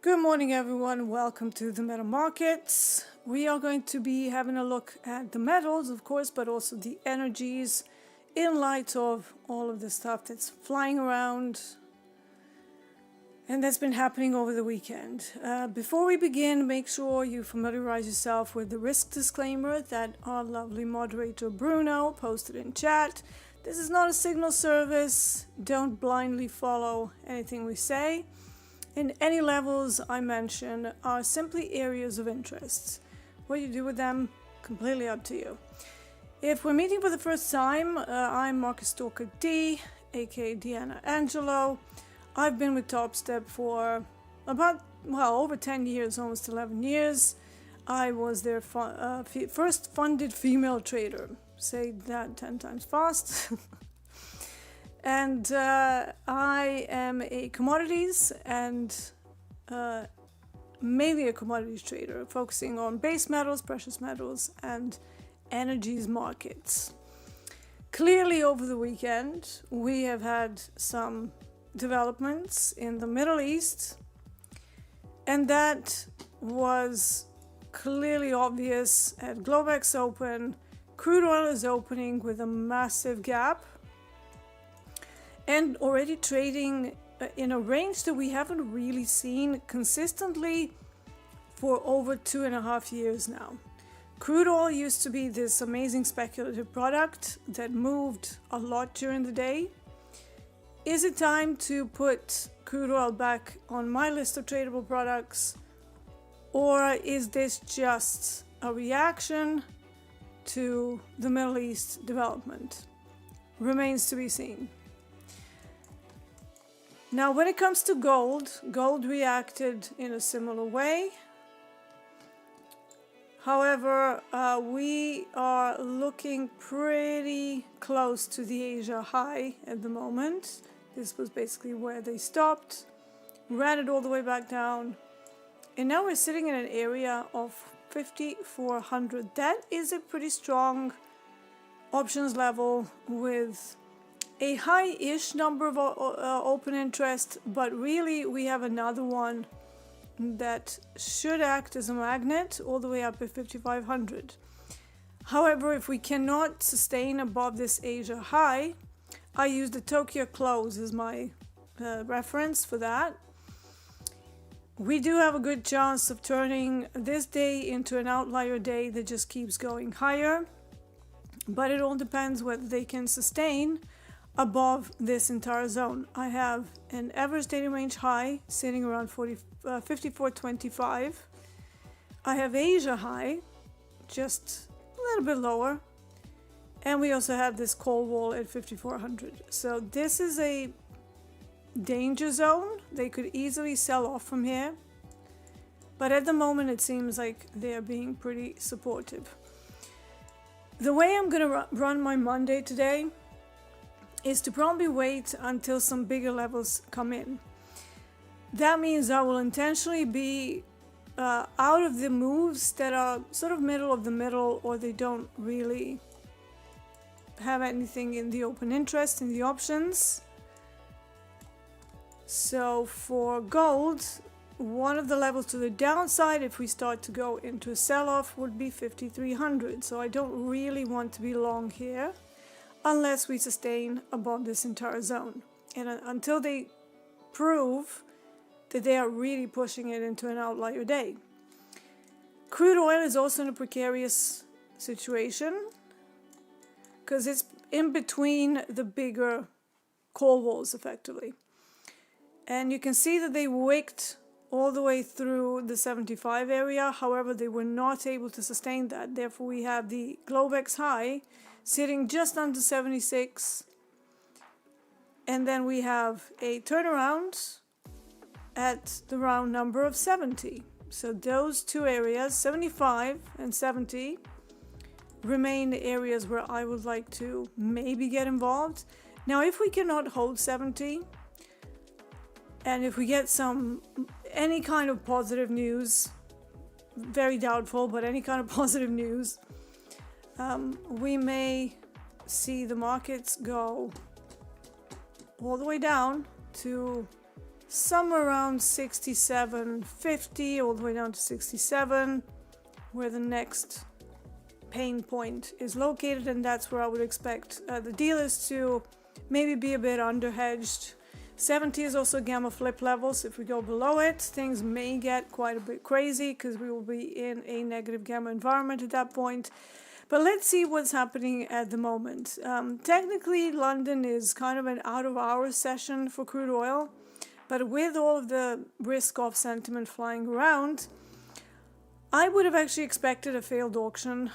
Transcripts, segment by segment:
Good morning, everyone. Welcome to the metal markets. We are going to be having a look at the metals, of course, but also the energies in light of all of the stuff that's flying around and that's been happening over the weekend. Before we begin, make sure you familiarize yourself with the risk disclaimer that our lovely moderator Bruno posted in chat. This is not a signal service. Don't blindly follow anything we say. And any levels I mention are simply areas of interest. What you do with them, completely up to you. If we're meeting for the first time, I'm Market Stalker D, aka Deeyana Angelo. I've been with Topstep for over 10 years, almost 11 years. I was their first funded female trader. Say that 10 times fast. And I am a commodities and mainly a commodities trader, focusing on base metals, precious metals, and energies markets. Clearly, over the weekend, we have had some developments in the Middle East, and that was clearly obvious at Globex Open. Crude oil is opening with a massive gap and already trading in a range that we haven't really seen consistently for over 2.5 years now. Crude oil used to be this amazing speculative product that moved a lot during the day. Is it time to put crude oil back on my list of tradable products, or is this just a reaction to the Middle East development? Remains to be seen. Now, when it comes to gold reacted in a similar way. However, we are looking pretty close to the Asia high at the moment. This was basically where they stopped, ran it all the way back down, and now we're sitting in an area of 5,400. That is a pretty strong options level with a high-ish number of open interest, but really we have another one that should act as a magnet all the way up at 5,500. However, if we cannot sustain above this Asia high, I use the Tokyo close as my reference for that. We do have a good chance of turning this day into an outlier day that just keeps going higher, but it all depends whether they can sustain above this entire zone. I have an average daily range high sitting around 54.25. I have Asia high just a little bit lower, and we also have this call wall at 5,400. So this is a danger zone. They could easily sell off from here, but at the moment it seems like they're being pretty supportive. The way I'm gonna run my Monday today is to probably wait until some bigger levels come in. That means I will intentionally be out of the moves that are sort of middle of the middle, or they don't really have anything in the open interest in the options. So for gold, one of the levels to the downside if we start to go into a sell-off would be 5,300. So I don't really want to be long here unless we sustain above this entire zone. And until they prove that they are really pushing it into an outlier day. Crude oil is also in a precarious situation because it's in between the bigger call walls effectively. And you can see that they wicked all the way through the 75 area. However, they were not able to sustain that. Therefore, we have the Globex high sitting just under 76, and then we have a turnaround at the round number of 70. So those two areas, 75 and 70, remain the areas where I would like to maybe get involved. Now, if we cannot hold 70, and if we get any kind of positive news, very doubtful, but any kind of positive news, we may see the markets go all the way down to somewhere around 67.50 all the way down to 67, where the next pain point is located, and that's where I would expect the dealers to maybe be a bit under hedged. 70 is also gamma flip levels. If we go below it, things may get quite a bit crazy because we will be in a negative gamma environment at that point. But let's see what's happening at the moment. Technically, London is kind of an out-of-hours session for crude oil, but with all of the risk-off sentiment flying around, I would have actually expected a failed auction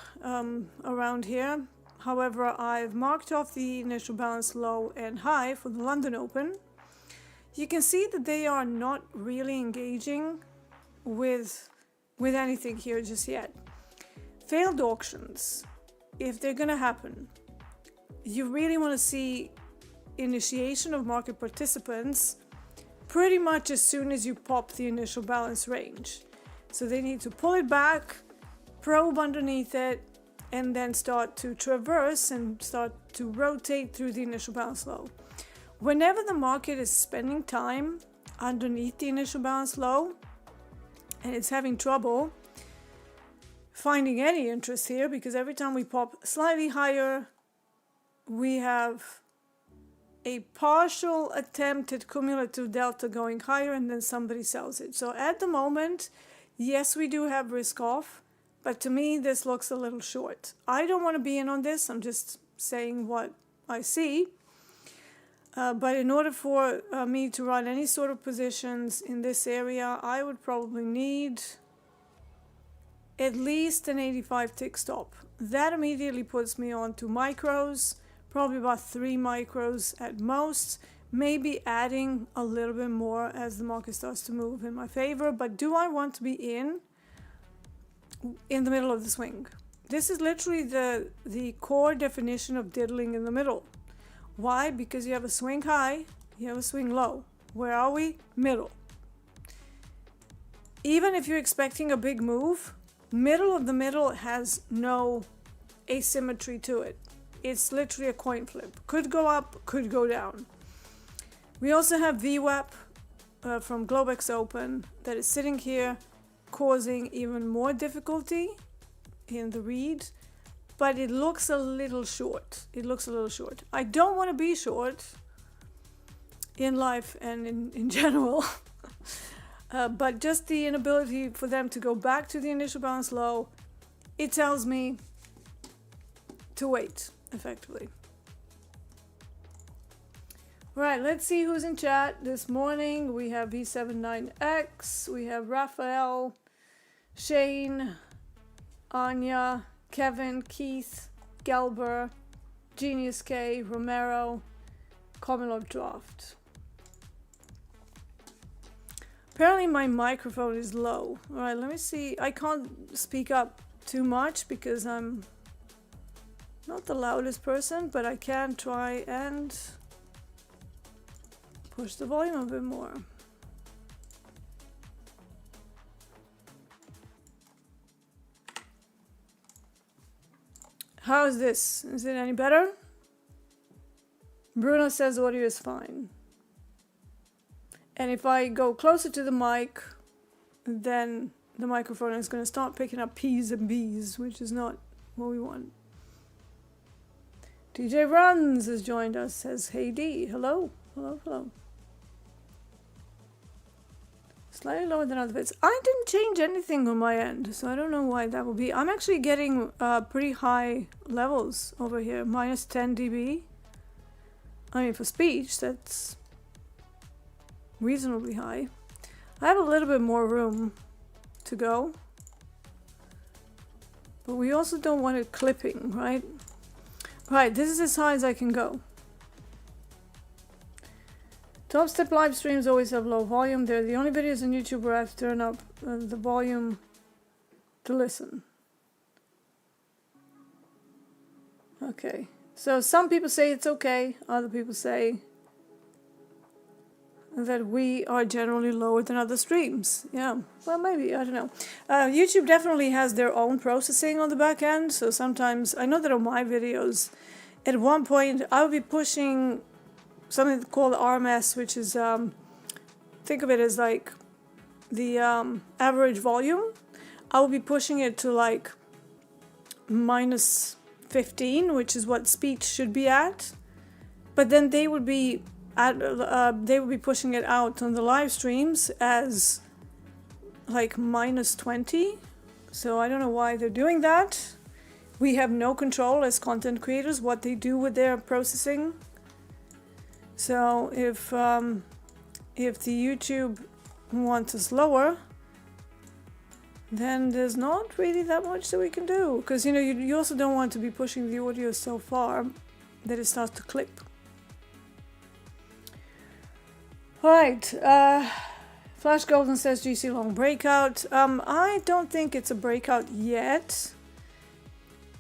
around here. However, I've marked off the initial balance low and high for the London Open. You can see that they are not really engaging with anything here just yet. Failed auctions, if they're going to happen, you really want to see initiation of market participants pretty much as soon as you pop the initial balance range. So they need to pull it back, probe underneath it, and then start to traverse and start to rotate through the initial balance low. Whenever the market is spending time underneath the initial balance low and it's having trouble finding any interest here, because every time we pop slightly higher, we have a partial attempt at cumulative delta going higher and then somebody sells it. So at the moment, yes, we do have risk off, but to me, this looks a little short. I don't want to be in on this. I'm just saying what I see. But in order for me to run any sort of positions in this area, I would probably need at least an 85 tick stop. That immediately puts me on to micros, probably about 3 micros at most, maybe adding a little bit more as the market starts to move in my favor. But do I want to be in the middle of the swing? This is literally the core definition of diddling in the middle. Why? Because you have a swing high, you have a swing low. Where are we? Middle. Even if you're expecting a big move, middle of the middle has no asymmetry to it. It's literally a coin flip. Could go up, could go down. We also have VWAP from Globex Open that is sitting here, causing even more difficulty in the read. But it looks a little short. It looks a little short. I don't want to be short in life and in general. But just the inability for them to go back to the initial balance low, it tells me to wait, effectively. All right, let's see who's in chat this morning. We have V79X, we have Raphael, Shane, Anya, Kevin, Keith, Gelber, Genius K, Romero, Common Draft. Apparently my microphone is low. Alright, let me see. I can't speak up too much because I'm not the loudest person, but I can try and push the volume a bit more. How is this? Is it any better? Bruno says audio is fine. And if I go closer to the mic, then the microphone is going to start picking up P's and B's, which is not what we want. DJ Runs has joined us, says, hey D, hello, hello, hello. Slightly lower than other bits. I didn't change anything on my end, so I don't know why that will be. I'm actually getting pretty high levels over here, minus 10 dB. I mean, for speech, that's reasonably high. I have a little bit more room to go, but we also don't want it clipping, right? Right, this is as high as I can go. Topstep live streams always have low volume. They're the only videos on YouTube where I have to turn up the volume to listen. Okay, so some people say it's okay. Other people say that we are generally lower than other streams. Yeah, well, maybe, I don't know. YouTube definitely has their own processing on the back end. So sometimes, I know that on my videos, at one point, I would be pushing something called RMS, which is the think of it as like the average volume. I will be pushing it to like minus 15, which is what speech should be at. But then they would be pushing it out on the live streams as like minus 20. So I don't know why they're doing that. We have no control as content creators what they do with their processing. So if the YouTube wants us lower, then there's not really that much that we can do, because you also don't want to be pushing the audio so far that it starts to clip. Alright, Flash Golden says GC long breakout. I don't think it's a breakout yet,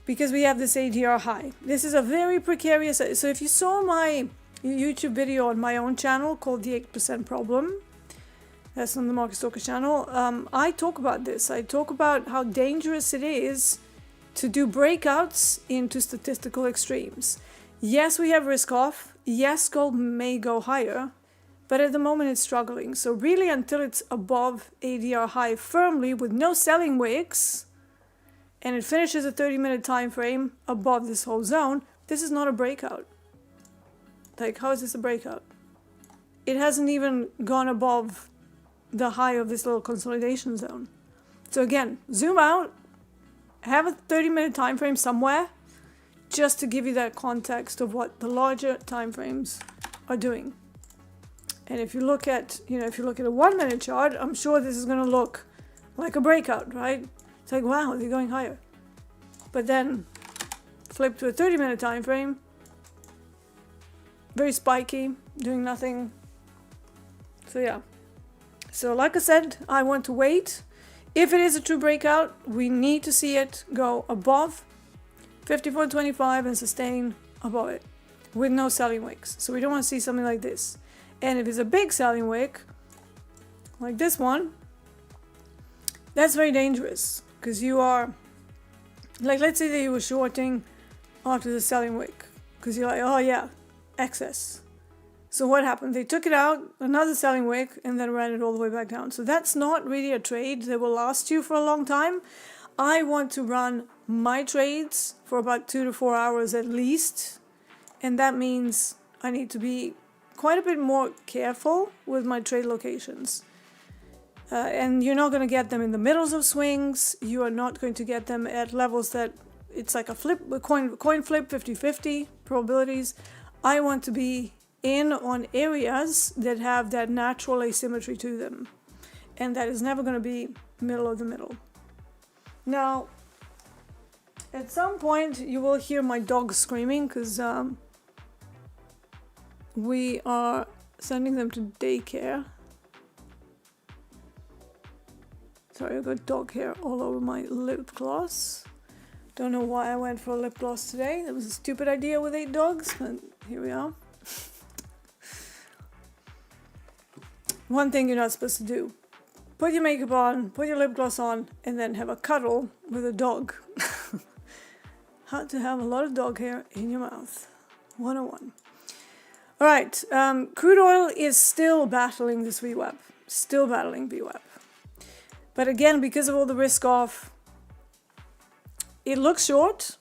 because we have this ADR high. This is a very precarious, so if you saw my YouTube video on my own channel called the 8% problem, that's on the Market Stalker channel, I talk about this. I talk about how dangerous it is to do breakouts into statistical extremes. Yes, we have risk off. Yes, gold may go higher, but at the moment it's struggling. So really, until it's above ADR high firmly with no selling wicks, and it finishes a 30-minute time frame above this whole zone, this is not a breakout. Like, how is this a breakout? It hasn't even gone above the high of this little consolidation zone. So again, zoom out, have a 30-minute time frame somewhere, just to give you that context of what the larger time frames are doing. And if you look at, a 1-minute chart, I'm sure this is going to look like a breakout, right? It's like, wow, they're going higher. But then flip to a 30-minute time frame, very spiky, doing nothing. So yeah. So like I said, I want to wait. If it is a true breakout, we need to see it go above 54.25 and sustain above it with no selling wicks. So we don't want to see something like this. And if it's a big selling wick, like this one, that's very dangerous, because you are, like, let's say that you were shorting after the selling wick, because you're like, oh yeah, excess. So what happened? They took it out, another selling wick, and then ran it all the way back down. So that's not really a trade that will last you for a long time. I want to run my trades for about 2 to 4 hours at least. And that means I need to be quite a bit more careful with my trade locations. And you're not going to get them in the middles of swings. You are not going to get them at levels that it's like a coin flip, 50-50 probabilities. I want to be in on areas that have that natural asymmetry to them, and that is never going to be middle of the middle. Now, at some point you will hear my dog screaming, because we are sending them to daycare. Sorry, I got dog hair all over my lip gloss. Don't know why I went for a lip gloss today. That was a stupid idea with 8 dogs, but here we are. One thing you're not supposed to do: put your makeup on, put your lip gloss on, and then have a cuddle with a dog. How to have a lot of dog hair in your mouth. 101. Alright, crude oil is still battling this VWAP. Still battling VWAP. But again, because of all the risk off, it looks short.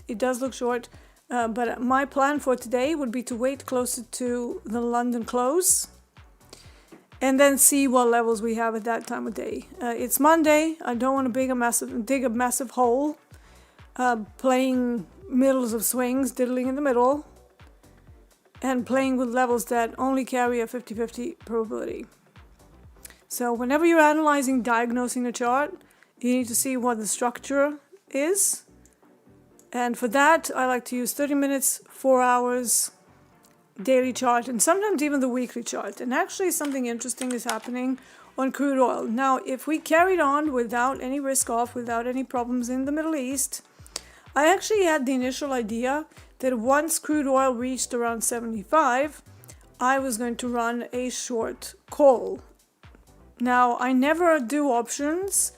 It does look short. But my plan for today would be to wait closer to the London close, and then see what levels we have at that time of day. It's Monday. I don't want to dig a massive hole, playing middles of swings, diddling in the middle, and playing with levels that only carry a 50-50 probability. So whenever you're analyzing, diagnosing a chart, you need to see what the structure is. And for that, I like to use 30 minutes, 4 hours, daily chart, and sometimes even the weekly chart. And actually something interesting is happening on crude oil. Now, if we carried on without any risk off, without any problems in the Middle East, I actually had the initial idea that once crude oil reached around 75, I was going to run a short call. Now, I never do options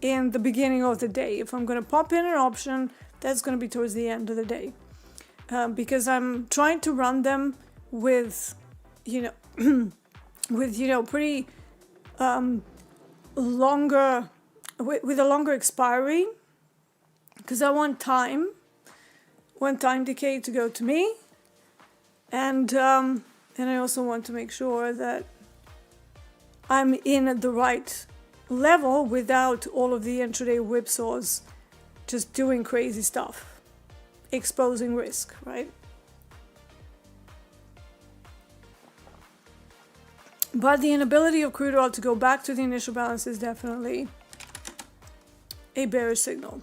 in the beginning of the day. If I'm going to pop in an option, that's going to be towards the end of the day. Because I'm trying to run them with, with, you know, pretty longer, with a longer expiry, because I want time decay to go to me, and I also want to make sure that I'm in at the right level without all of the intraday whipsaws just doing crazy stuff, exposing risk, right? But the inability of crude oil to go back to the initial balance is definitely a bearish signal.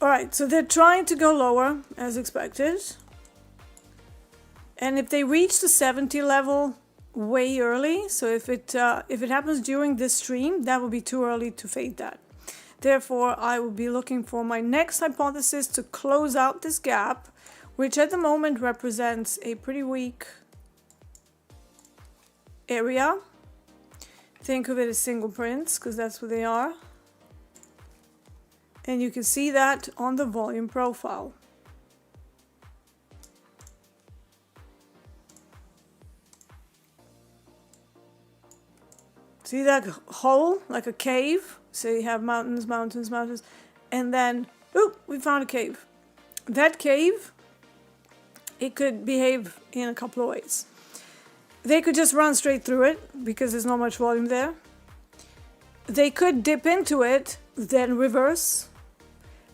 All right, so they're trying to go lower as expected. And if they reach the 70 level way early, so if it happens during this stream, that will be too early to fade that. Therefore, I will be looking for my next hypothesis to close out this gap, which at the moment represents a pretty weak area. Think of it as single prints, because that's what they are. And you can see that on the volume profile. See that hole, like a cave? So you have mountains, mountains, mountains, and then, oop, we found a cave. That cave, it could behave in a couple of ways. They could just run straight through it because there's not much volume there. They could dip into it, then reverse.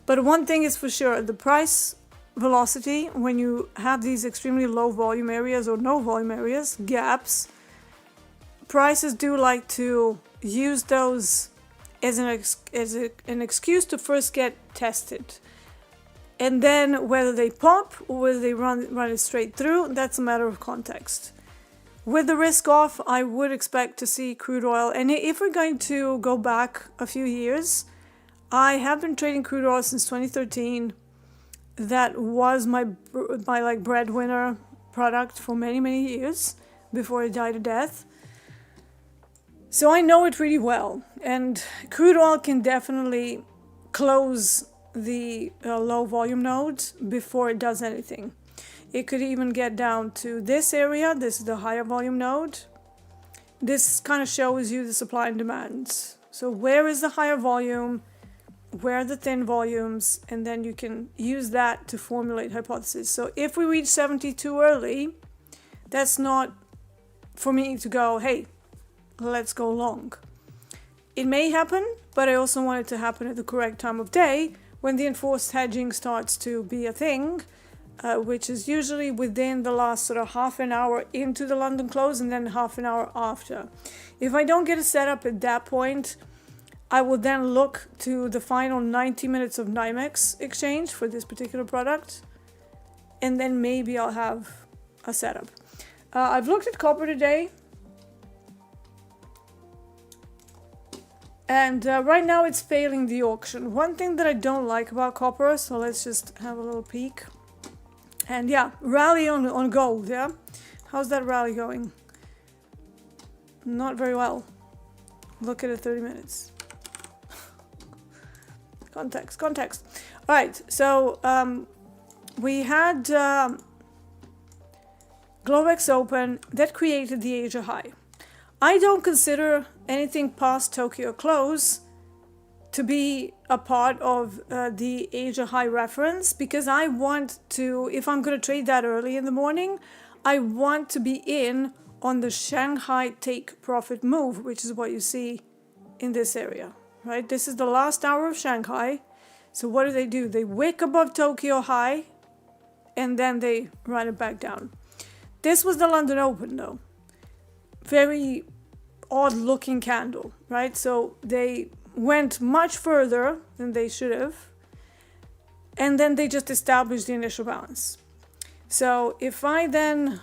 But one thing is for sure, the price velocity, when you have these extremely low volume areas or no volume areas, gaps, prices do like to use those as an excuse to first get tested. And then whether they pop or whether they run it straight through, that's a matter of context. With the risk off, I would expect to see crude oil. And if we're going to go back a few years, I have been trading crude oil since 2013. That was my like breadwinner product for many, many years before it died a death. So I know it really well. And crude oil can definitely close the low volume node before it does anything. It could even get down to this area. This is the higher volume node. This kind of shows you the supply and demand. So where is the higher volume? Where are the thin volumes? And then you can use that to formulate hypotheses. So if we reach 70 too early, that's not for me to go, hey, let's go long. It may happen, but I also want it to happen at the correct time of day when the enforced hedging starts to be a thing, which is usually within the last sort of half an hour into the London close and then half an hour after. If I don't get a setup at that point, I will then look to the final 90 minutes of NYMEX exchange for this particular product, and then maybe I'll have a setup. I've looked at copper today, and right now it's failing the auction. One thing that I don't like about copper, so let's just have a little peek. And yeah, rally on gold, yeah? How's that rally going? Not very well. Look at it 30 minutes. Context. All right, so we had Globex open that created the Asia high. I don't consider anything past Tokyo close to be a part of the Asia high reference, because I want to, if I'm going to trade that early in the morning, I want to be in on the Shanghai take profit move, which is what you see in this area, right? This is the last hour of Shanghai. So what do? They wick above Tokyo high and then they run it back down. This was the London Open though. Very odd looking candle, right? So they went much further than they should have, and then they just established the initial balance. So if I then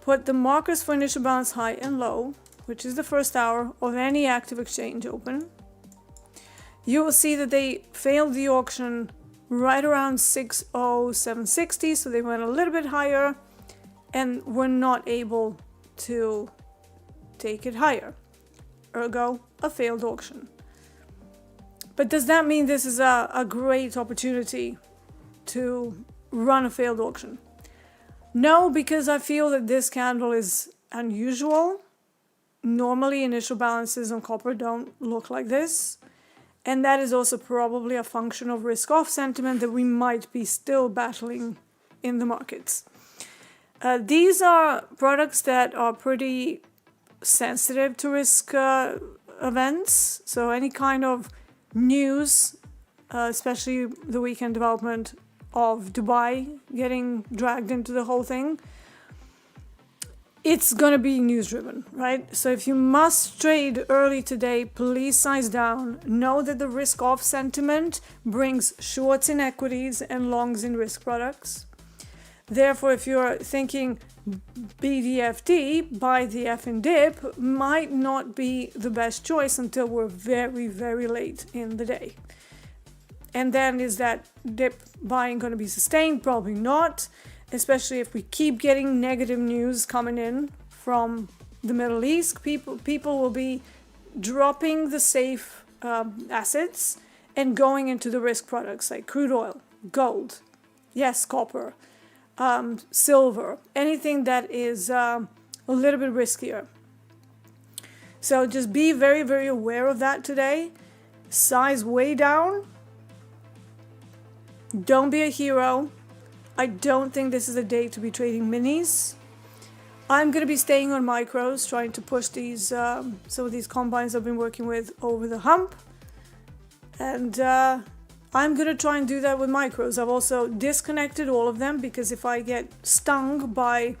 put the markers for initial balance high and low, which is the first hour of any active exchange open, you will see that they failed the auction right around 60760, so they went a little bit higher and were not able to take it higher. Ergo, a failed auction. But does that mean this is a great opportunity to run a failed auction? No, because I feel that this candle is unusual. Normally initial balances on copper don't look like this. And that is also probably a function of risk-off sentiment that we might be still battling in the markets. These are products that are pretty sensitive to risk events. So any kind of news, especially the weekend development of Dubai getting dragged into the whole thing, it's going to be news driven, right? So if you must trade early today, please size down. Know that the risk off sentiment brings shorts in equities and longs in risk products. Therefore, if you're thinking BDFD, buy the F and dip, might not be the best choice until we're very, very late in the day. And then is that dip buying going to be sustained? Probably not, especially if we keep getting negative news coming in from the Middle East. People will be dropping the safe assets and going into the risk products like crude oil, gold, yes, copper, silver, anything that is a little bit riskier. So just be very, very aware of that today. Size way down. Don't be a hero. I don't think this is a day to be trading minis. I'm going to be staying on micros, trying to push these some of these combines I've been working with over the hump. And I'm going to try and do that with micros. I've also disconnected all of them because if I get stung by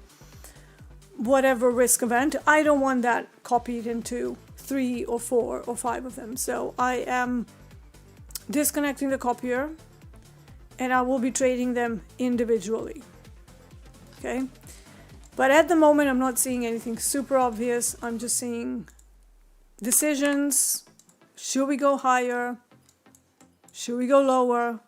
whatever risk event, I don't want that copied into 3 or 4 or 5 of them. So I am disconnecting the copier and I will be trading them individually. Okay? But at the moment, I'm not seeing anything super obvious. I'm just seeing decisions. Should we go higher? Should we go lower?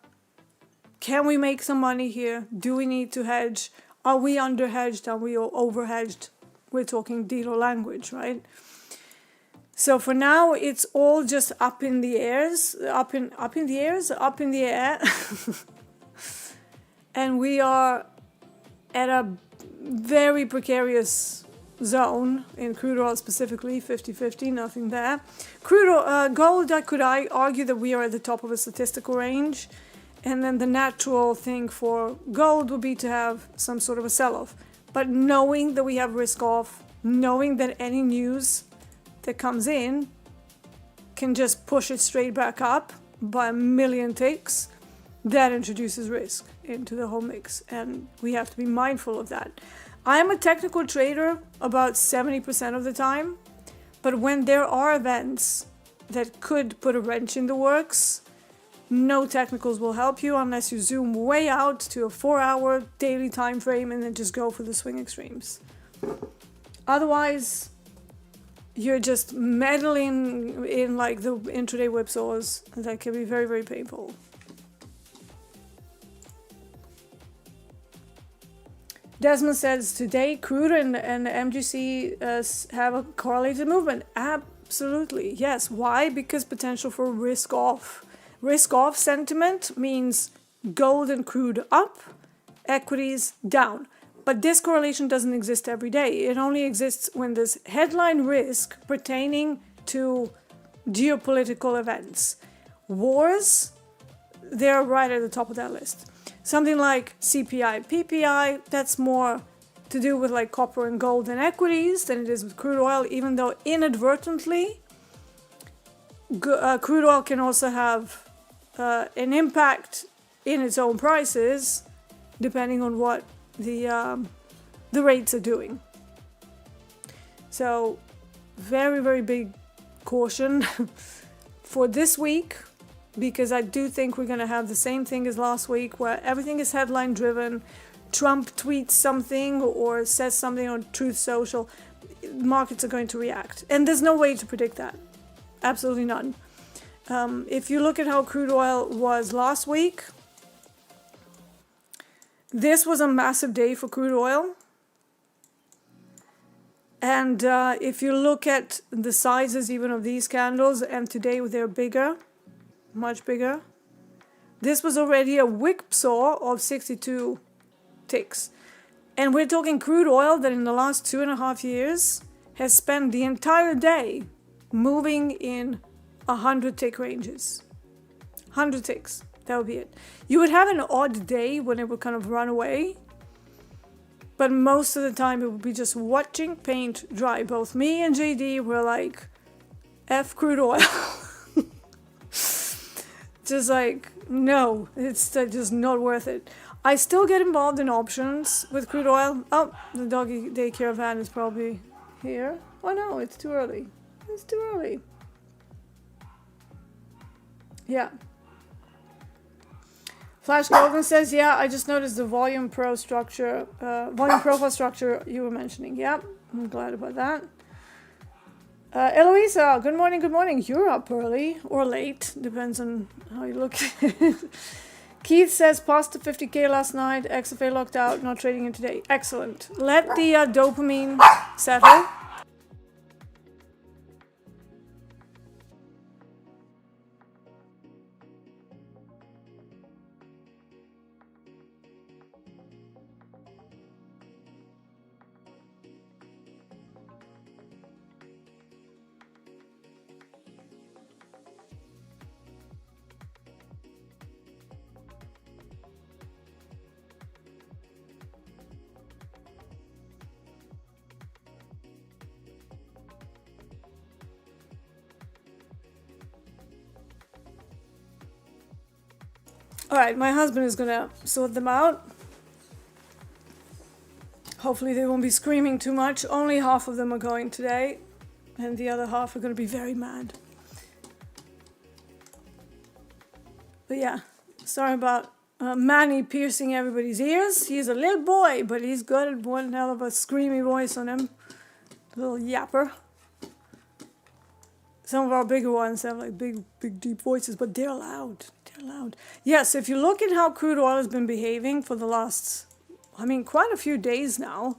Can we make some money here? Do we need to hedge? Are we under hedged? Are we over hedged? We're talking dealer language, right? So for now, it's all just up in the airs, up in the air. And we are at a very precarious zone in crude oil specifically, 50-50, nothing there. Gold, I could argue that we are at the top of a statistical range. And then the natural thing for gold would be to have some sort of a sell-off. But knowing that we have risk off, knowing that any news that comes in can just push it straight back up by a million ticks, that introduces risk into the whole mix, and we have to be mindful of that. I am a technical trader about 70% of the time, but when there are events that could put a wrench in the works, no technicals will help you unless you zoom way out to a 4-hour daily time frame and then just go for the swing extremes. Otherwise, you're just meddling in like the intraday whipsaws that can be very, very painful. Desmond says today crude and MGC have a correlated movement. Absolutely, yes. Why? Because potential for risk off. Risk off sentiment means gold and crude up, equities down. But this correlation doesn't exist every day. It only exists when there's headline risk pertaining to geopolitical events. Wars, they're right at the top of that list. Something like CPI, PPI, that's more to do with like copper and gold and equities than it is with crude oil, even though inadvertently, crude oil can also have an impact in its own prices, depending on what the rates are doing. So, very, very big caution for this week. Because I do think we're going to have the same thing as last week where everything is headline driven. Trump tweets something or says something on Truth Social. Markets are going to react. And there's no way to predict that. Absolutely none. If you look at how crude oil was last week, this was a massive day for crude oil. And if you look at the sizes even of these candles, and today they're bigger, much bigger. This was already a whipsaw of 62 ticks. And we're talking crude oil that in the last 2.5 years has spent the entire day moving in 100 tick ranges. 100 ticks. That would be it. You would have an odd day when it would kind of run away. But most of the time it would be just watching paint dry. Both me and JD were like, F crude oil. Just like, no, it's just not worth it. I still get involved in options with crude oil. Oh, the doggy daycare van is probably here. Oh no, it's too early. It's too early. Yeah. Flash Golden says, yeah, I just noticed the volume profile structure you were mentioning. Yeah, I'm glad about that. Eloisa, good morning, good morning. You're up early or late, depends on how you look at it. Keith says, past the 50k last night, XFA locked out, not trading in today. Excellent. Let the dopamine settle. Alright, my husband is gonna sort them out. Hopefully they won't be screaming too much. Only half of them are going today, and the other half are gonna be very mad. But yeah, sorry about Manny piercing everybody's ears. He's a little boy, but he's got one hell of a screamy voice on him. Little yapper. Some of our bigger ones have like big deep voices, but they're loud. They're loud. Yes, if you look at how crude oil has been behaving for the last, quite a few days now,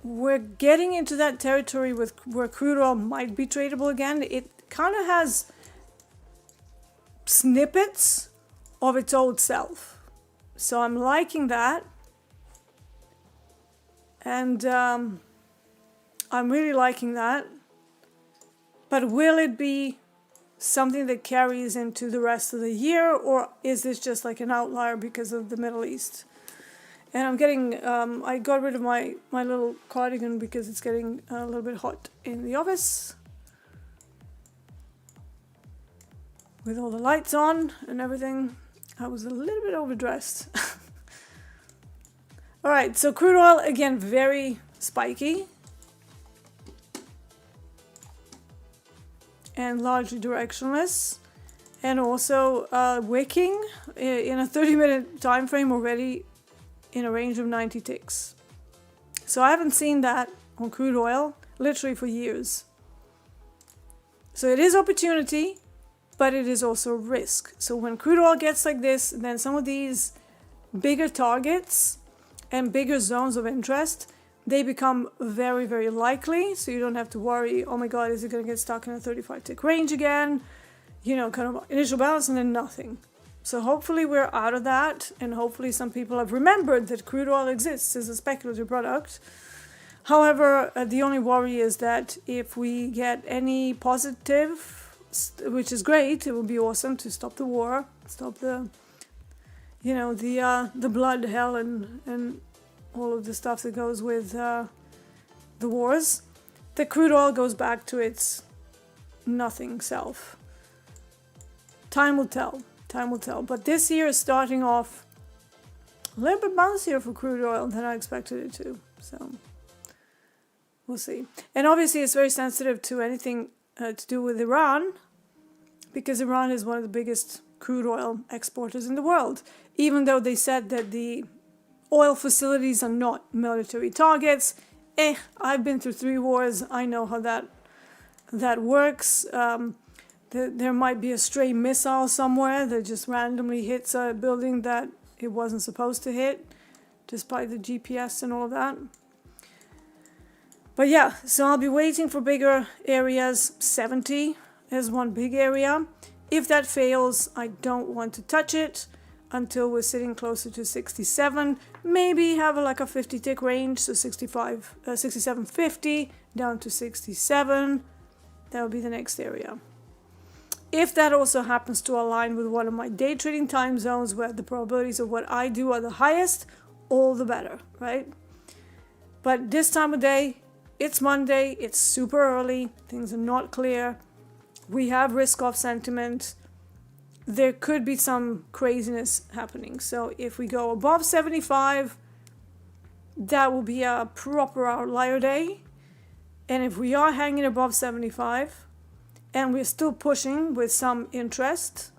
we're getting into that territory where crude oil might be tradable again. It kind of has snippets of its old self. So I'm liking that. And I'm really liking that. But will it be something that carries into the rest of the year, or is this just like an outlier because of the Middle East? And I'm getting, I got rid of my little cardigan because it's getting a little bit hot in the office. With all the lights on and everything, I was a little bit overdressed. Alright, so crude oil, again, very spiky. And largely directionless, and also wicking in a 30-minute time frame already in a range of 90 ticks. So I haven't seen that on crude oil literally for years. So it is opportunity, but it is also risk. So when crude oil gets like this, then some of these bigger targets and bigger zones of interest, they become very, very likely, so you don't have to worry, oh my god, is it going to get stuck in a 35 tick range again? You know, kind of initial balance and then nothing. So hopefully we're out of that, and hopefully some people have remembered that crude oil exists as a speculative product. However, the only worry is that if we get any positive, which is great, it would be awesome to stop the war, stop the, the blood, hell, and all of the stuff that goes with the wars, the crude oil goes back to its nothing self. Time will tell. Time will tell. But this year is starting off a little bit bouncier for crude oil than I expected it to. So we'll see. And obviously it's very sensitive to anything to do with Iran, because Iran is one of the biggest crude oil exporters in the world, even though they said that the oil facilities are not military targets. I've been through 3 wars. I know how that works. There might be a stray missile somewhere that just randomly hits a building that it wasn't supposed to hit, despite the GPS and all of that. But yeah, so I'll be waiting for bigger areas. 70 is one big area. If that fails, I don't want to touch it. until we're sitting closer to 67. Maybe have like a 50 tick range, so 67.50 down to 67. That will be the next area. If that also happens to align with one of my day trading time zones where the probabilities of what I do are the highest, all the better, right? But this time of day, it's Monday, it's super early, things are not clear. We have risk-off sentiment. There could be some craziness happening. So if we go above 75, that will be a proper outlier day. And if we are hanging above 75 and we're still pushing with some interest,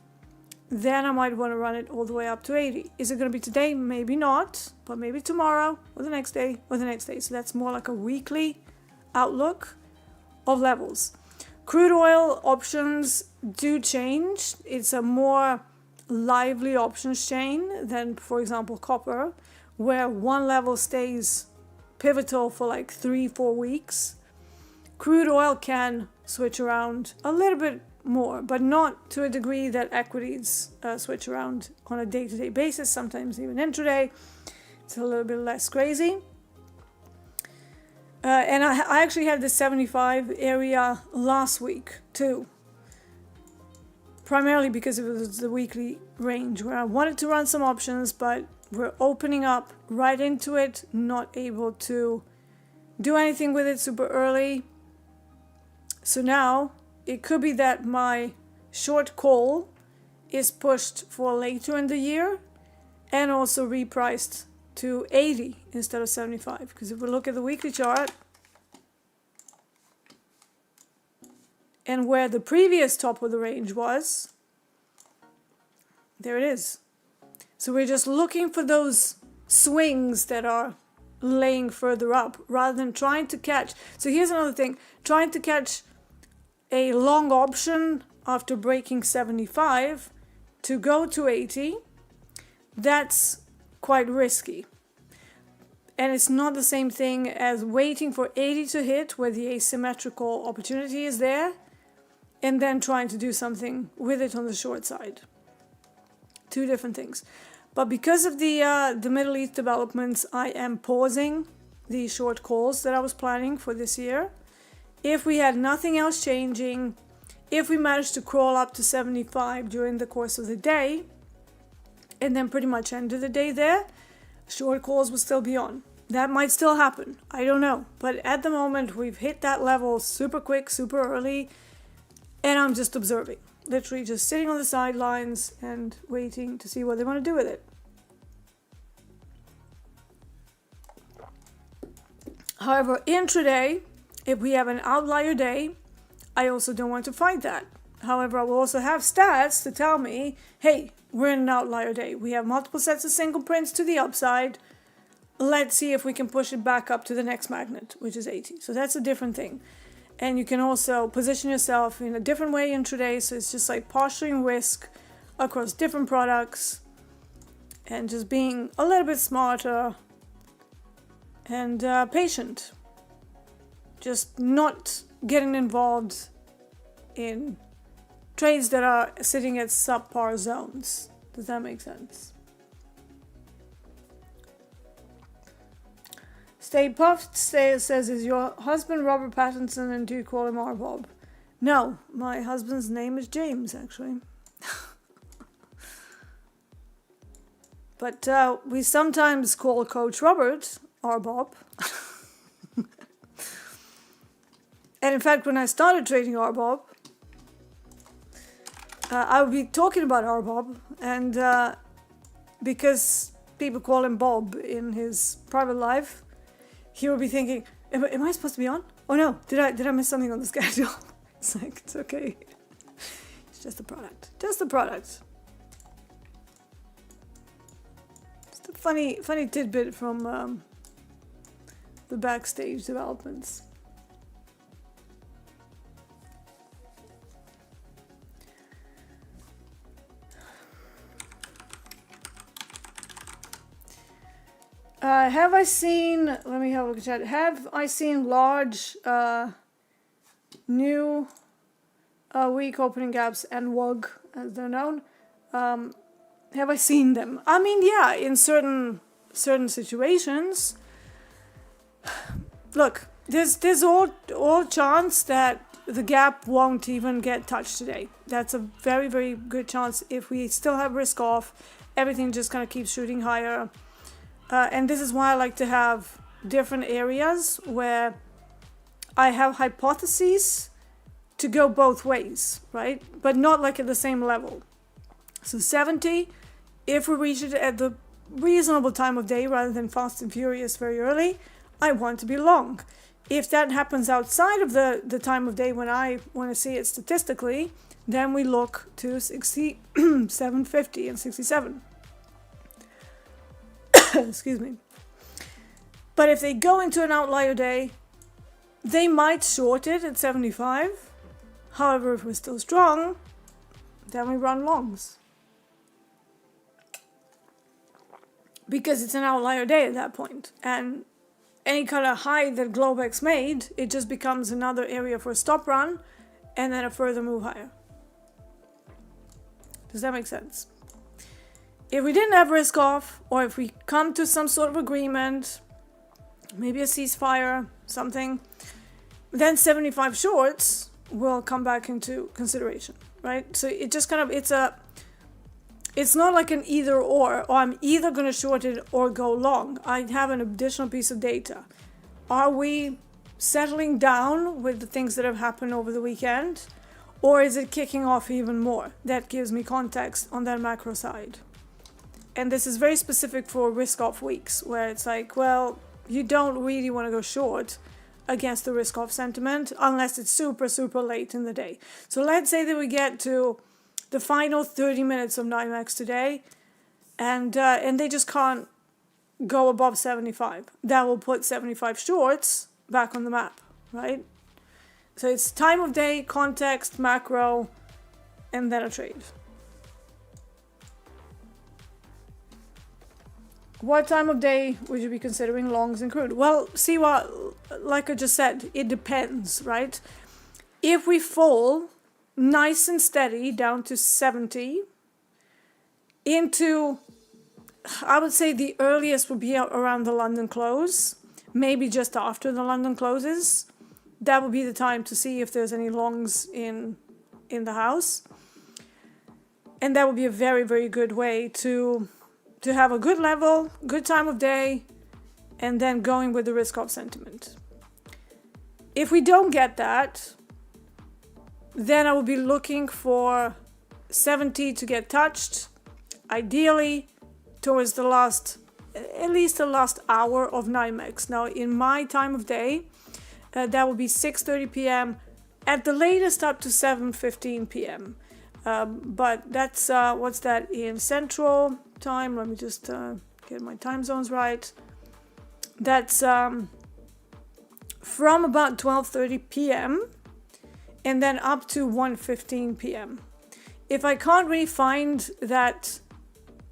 then I might want to run it all the way up to 80. Is it going to be today? Maybe not, but maybe tomorrow or the next day or the next day. So that's more like a weekly outlook of levels. Crude oil options do change. It's a more lively options chain than, for example, copper, where one level stays pivotal for like 3-4 weeks. Crude oil can switch around a little bit more, but not to a degree that equities switch around on a day-to-day basis, sometimes even intraday. It's a little bit less crazy. And I actually had the 75 area last week too, primarily because it was the weekly range where I wanted to run some options, but we're opening up right into it, not able to do anything with it super early. So now it could be that my short call is pushed for later in the year and also repriced to 80 instead of 75. Because if we look at the weekly chart and where the previous top of the range was, there it is. So we're just looking for those swings that are laying further up rather than trying to catch. So here's another thing, trying to catch a long option after breaking 75 to go to 80, that's quite risky. And it's not the same thing as waiting for 80 to hit where the asymmetrical opportunity is there and then trying to do something with it on the short side. Two different things. But because of the Middle East developments, I am pausing the short calls that I was planning for this year. If we had nothing else changing, if we managed to crawl up to 75 during the course of the day, and then pretty much end of the day there, short calls will still be on. That might still happen. I don't know. But at the moment, we've hit that level super quick, super early, and I'm just observing. Literally just sitting on the sidelines and waiting to see what they want to do with it. However, intraday, if we have an outlier day, I also don't want to fight that. However, I will also have stats to tell me, hey, we're in an outlier day. We have multiple sets of single prints to the upside. Let's see if we can push it back up to the next magnet, which is 80. So that's a different thing. And you can also position yourself in a different way intraday. So it's just like posturing risk across different products and just being a little bit smarter and patient. Just not getting involved in trades that are sitting at subpar zones. Does that make sense? Stay Puffed says, is your husband Robert Pattinson and do you call him RBOB? No, my husband's name is James, actually. But we sometimes call Coach Robert RBOB. And in fact, when I started trading RBOB, I would be talking about RBOB, and because people call him Bob in his private life, he would be thinking, am I supposed to be on? Oh no, did I miss something on the schedule? It's like, it's okay. It's just a product. Just a product. Just a funny tidbit from the backstage developments. Have I seen, let me have a look at chat. Have I seen large new weak opening gaps and WUG as they're known? Have I seen them? I mean, yeah, in certain situations. Look, there's all chance that the gap won't even get touched today. That's a very, very good chance. If we still have risk off, everything just kind of keeps shooting higher. And this is why I like to have different areas where I have hypotheses to go both ways, right? But not like at the same level. So 70, if we reach it at the reasonable time of day rather than fast and furious very early, I want to be long. If that happens outside of the time of day when I want to see it statistically, then we look to 67.50 and 67. Excuse me. But if they go into an outlier day, they might short it at 75. However, if we're still strong, then we run longs. Because it's an outlier day at that point. And any kind of high that Globex made, it just becomes another area for a stop run and then a further move higher. Does that make sense? If we didn't have risk off, or if we come to some sort of agreement, maybe a ceasefire, something, then 75 shorts will come back into consideration, right? So it just kind of, it's not like an either or I'm either going to short it or go long. I have an additional piece of data. Are we settling down with the things that have happened over the weekend? Or is it kicking off even more? That gives me context on that macro side. And this is very specific for risk off weeks, where it's like, well, you don't really want to go short against the risk off sentiment unless it's super, super late in the day. So let's say that we get to the final 30 minutes of NYMEX today, and they just can't go above 75. That will put 75 shorts back on the map, right? So it's time of day, context, macro, and then a trade. What time of day would you be considering longs in crude? Well, see what, like I just said, it depends, right? If we fall nice and steady down to 70 into, I would say the earliest would be around the London close, maybe just after the London closes. That would be the time to see if there's any longs in the house. And that would be a very, very good way to have a good level, good time of day, and then going with the risk off sentiment. If we don't get that, then I will be looking for 70 to get touched, ideally towards at least the last hour of NYMEX. Now, in my time of day, that will be 6:30 p.m. at the latest up to 7:15 p.m. But that's what's that in Central Time? Let me just get my time zones right. That's from about 12:30 p.m. and then up to 1:15 p.m. If I can't really find that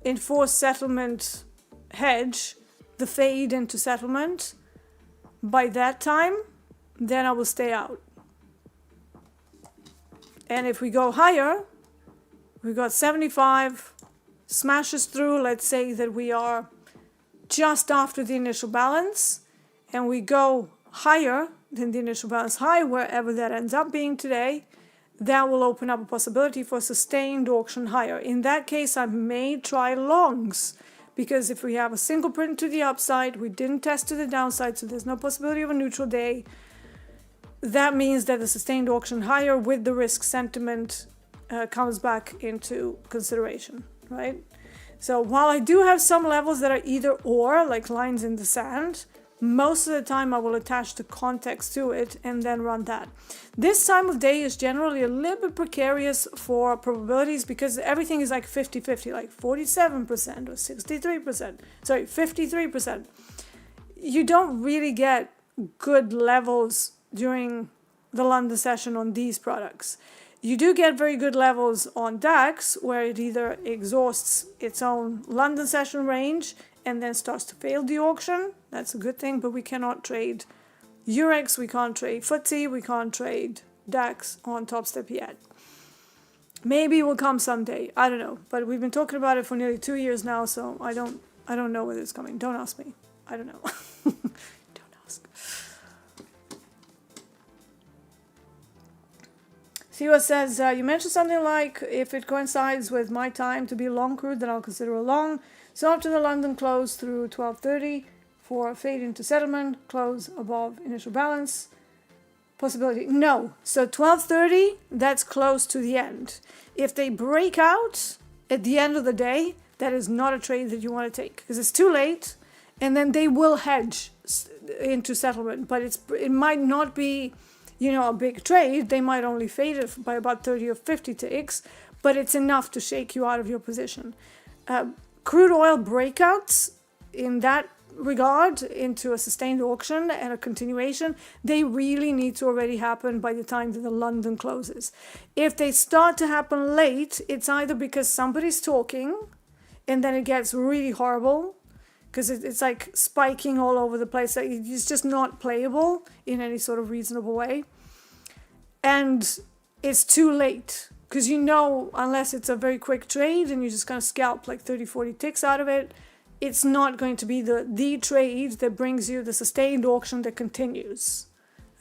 enforced settlement hedge, the fade into settlement, by that time, then I will stay out. And if we go higher, we got 75, smashes through, let's say that we are just after the initial balance, and we go higher than the initial balance high, wherever that ends up being today, that will open up a possibility for sustained auction higher. In that case, I may try longs, because if we have a single print to the upside, we didn't test to the downside, so there's no possibility of a neutral day. That means that the sustained auction higher with the risk sentiment comes back into consideration, right? So while I do have some levels that are either or, like lines in the sand, most of the time I will attach the context to it and then run that. This time of day is generally a little bit precarious for probabilities because everything is like 50-50, like 47% or 63%, sorry, 53%. You don't really get good levels during the London session on these products. You do get very good levels on DAX, where it either exhausts its own London session range and then starts to fail the auction. That's a good thing, but we cannot trade Eurex, we can't trade FTSE, we can't trade DAX on Topstep yet. Maybe it will come someday. I don't know. But we've been talking about it for nearly 2 years now, so I don't know whether it's coming. Don't ask me. I don't know. Don't ask. Theo says, you mentioned something like, if it coincides with my time to be long crude, then I'll consider a long. So after the London close through 12:30 for fade into settlement, close above initial balance. Possibility. No. So 12:30, that's close to the end. If they break out at the end of the day, that is not a trade that you want to take because it's too late, and then they will hedge into settlement. But it might not be, a big trade. They might only fade it by about 30 or 50 ticks, but it's enough to shake you out of your position. Crude oil breakouts in that regard into a sustained auction and a continuation, they really need to already happen by the time that the London closes. If they start to happen late, it's either because somebody's talking and then it gets really horrible because it's like spiking all over the place. It's just not playable in any sort of reasonable way. And it's too late because unless it's a very quick trade and you're just going to scalp like 30, 40 ticks out of it, it's not going to be the trade that brings you the sustained auction that continues.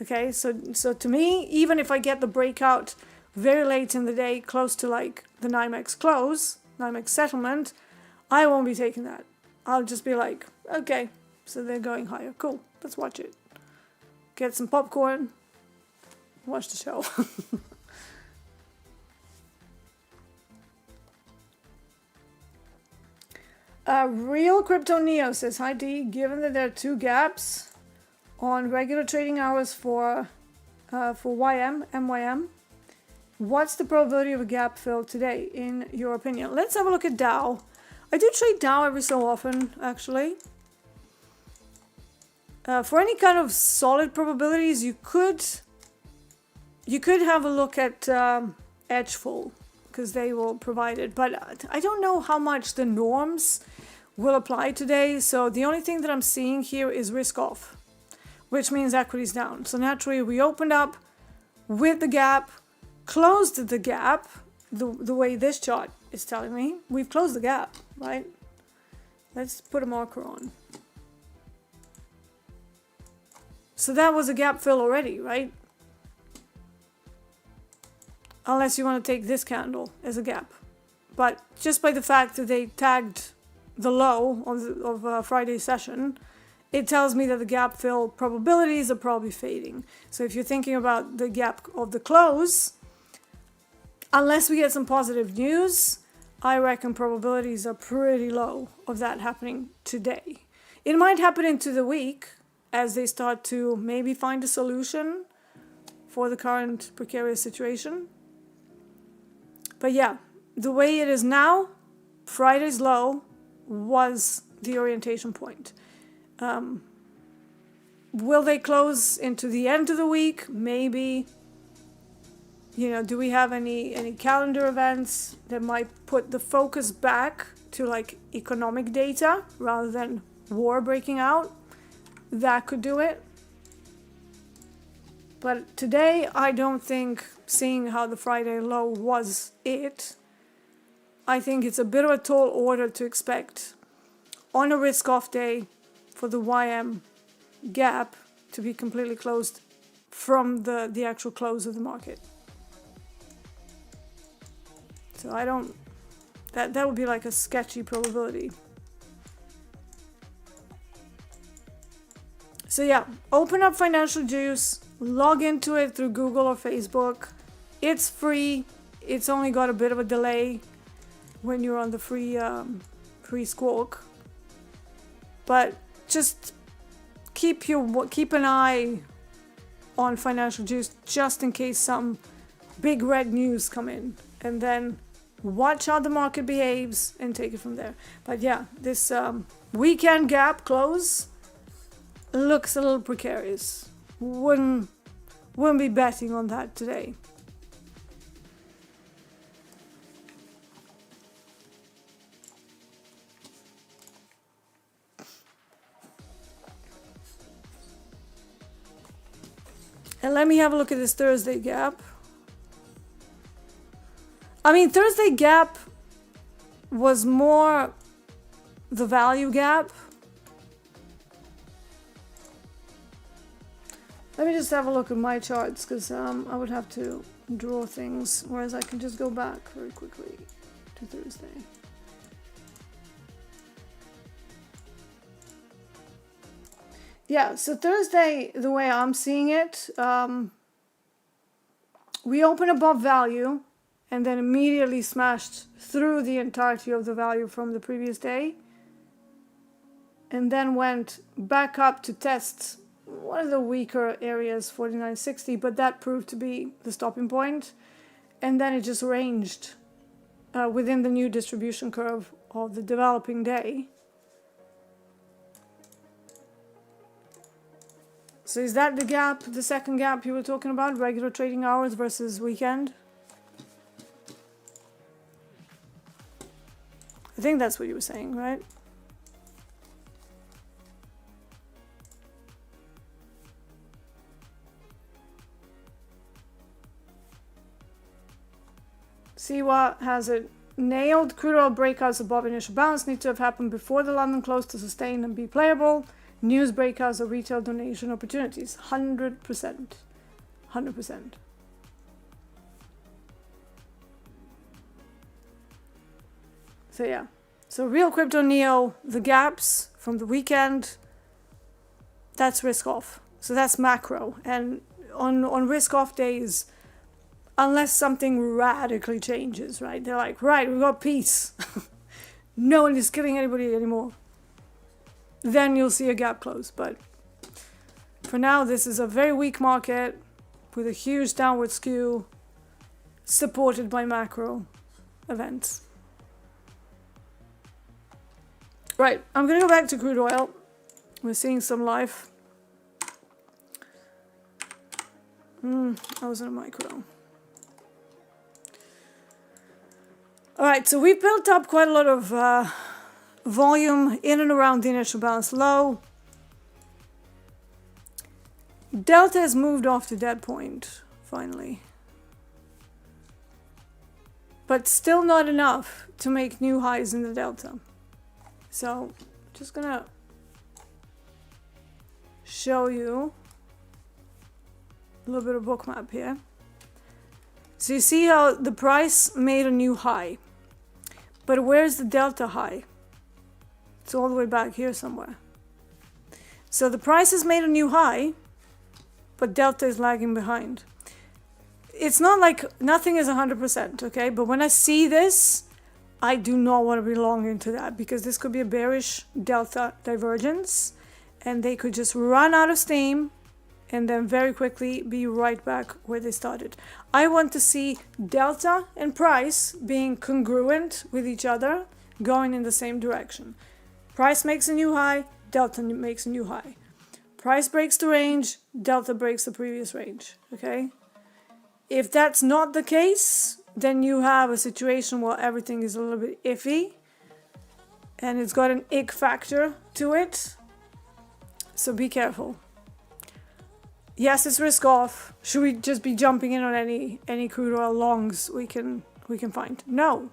Okay, so to me, even if I get the breakout very late in the day, close to like the NYMEX close, NYMEX settlement, I won't be taking that. I'll just be like, okay, so they're going higher. Cool, let's watch it. Get some popcorn, watch the show. Real Crypto Neo says, hi D, given that there are two gaps on regular trading hours for MYM, what's the probability of a gap fill today, in your opinion? Let's have a look at Dow. I do trade Dow every so often, actually. For any kind of solid probabilities, you could have a look at Edgeful, because they will provide it. But I don't know how much the norms will apply today. So the only thing that I'm seeing here is risk off, which means equity's down. So naturally we opened up with the gap, closed the gap, the way this chart is telling me. We've closed the gap, right? Let's put a marker on. So that was a gap fill already, right? Unless you want to take this candle as a gap. But just by the fact that they tagged the low of Friday's session, it tells me that the gap fill probabilities are probably fading. So if you're thinking about the gap of the close, unless we get some positive news, I reckon probabilities are pretty low of that happening today. It might happen into the week as they start to maybe find a solution for the current precarious situation. But yeah, the way it is now, Friday's low was the orientation point. Will they close into the end of the week? Maybe. Do we have any calendar events that might put the focus back to like economic data rather than war breaking out? That could do it. But today, I don't think, seeing how the Friday low was it, I think it's a bit of a tall order to expect on a risk-off day for the YM gap to be completely closed from the actual close of the market. So I don't, that would be like a sketchy probability. So yeah, open up Financial Juice, log into it through Google or Facebook. It's free. It's only got a bit of a delay when you're on the free squawk. But just keep an eye on Financial Juice just in case some big red news come in, and then watch how the market behaves and take it from there. But yeah, this weekend gap close looks a little precarious. Wouldn't be betting on that today. And let me have a look at this Thursday gap. I mean, Thursday gap was more the value gap. Let me just have a look at my charts, because I would have to draw things, whereas I can just go back very quickly to Thursday. Yeah, so Thursday, the way I'm seeing it, we opened above value and then immediately smashed through the entirety of the value from the previous day, and then went back up to test one of the weaker areas, 49.60, but that proved to be the stopping point, and then it just ranged within the new distribution curve of the developing day. So is that the gap, the second gap you were talking about, regular trading hours versus weekend? I think that's what you were saying, right? CWA has it nailed. Crude oil breakouts above initial balance need to have happened before the London close to sustain and be playable. News breakouts are retail donation opportunities. 100%. 100%. So yeah. So real crypto neo, the gaps from the weekend, that's risk off. So that's macro. And on risk off days, unless something radically changes, right? They're like, right, we got peace. No one is killing anybody anymore. Then you'll see a gap close. But for now, this is a very weak market with a huge downward skew supported by macro events. Right, I'm going to go back to crude oil. We're seeing some life. I was in a micro. Alright, so we built up quite a lot of volume in and around the initial balance low. Delta has moved off the dead point, finally. But still not enough to make new highs in the delta. So, just gonna show you a little bit of bookmap here. So you see how the price made a new high. But where's the delta high? It's all the way back here somewhere. So the price has made a new high, but delta is lagging behind. It's not like nothing is 100%, okay? But when I see this, I do not want to be long into that, because this could be a bearish delta divergence and they could just run out of steam and then very quickly be right back where they started. I want to see delta and price being congruent with each other, going in the same direction. Price makes a new high, delta makes a new high. Price breaks the range, delta breaks the previous range, okay? If that's not the case, then you have a situation where everything is a little bit iffy and it's got an ick factor to it. So be careful. Yes, it's risk off. Should we just be jumping in on any crude oil longs we can find? No,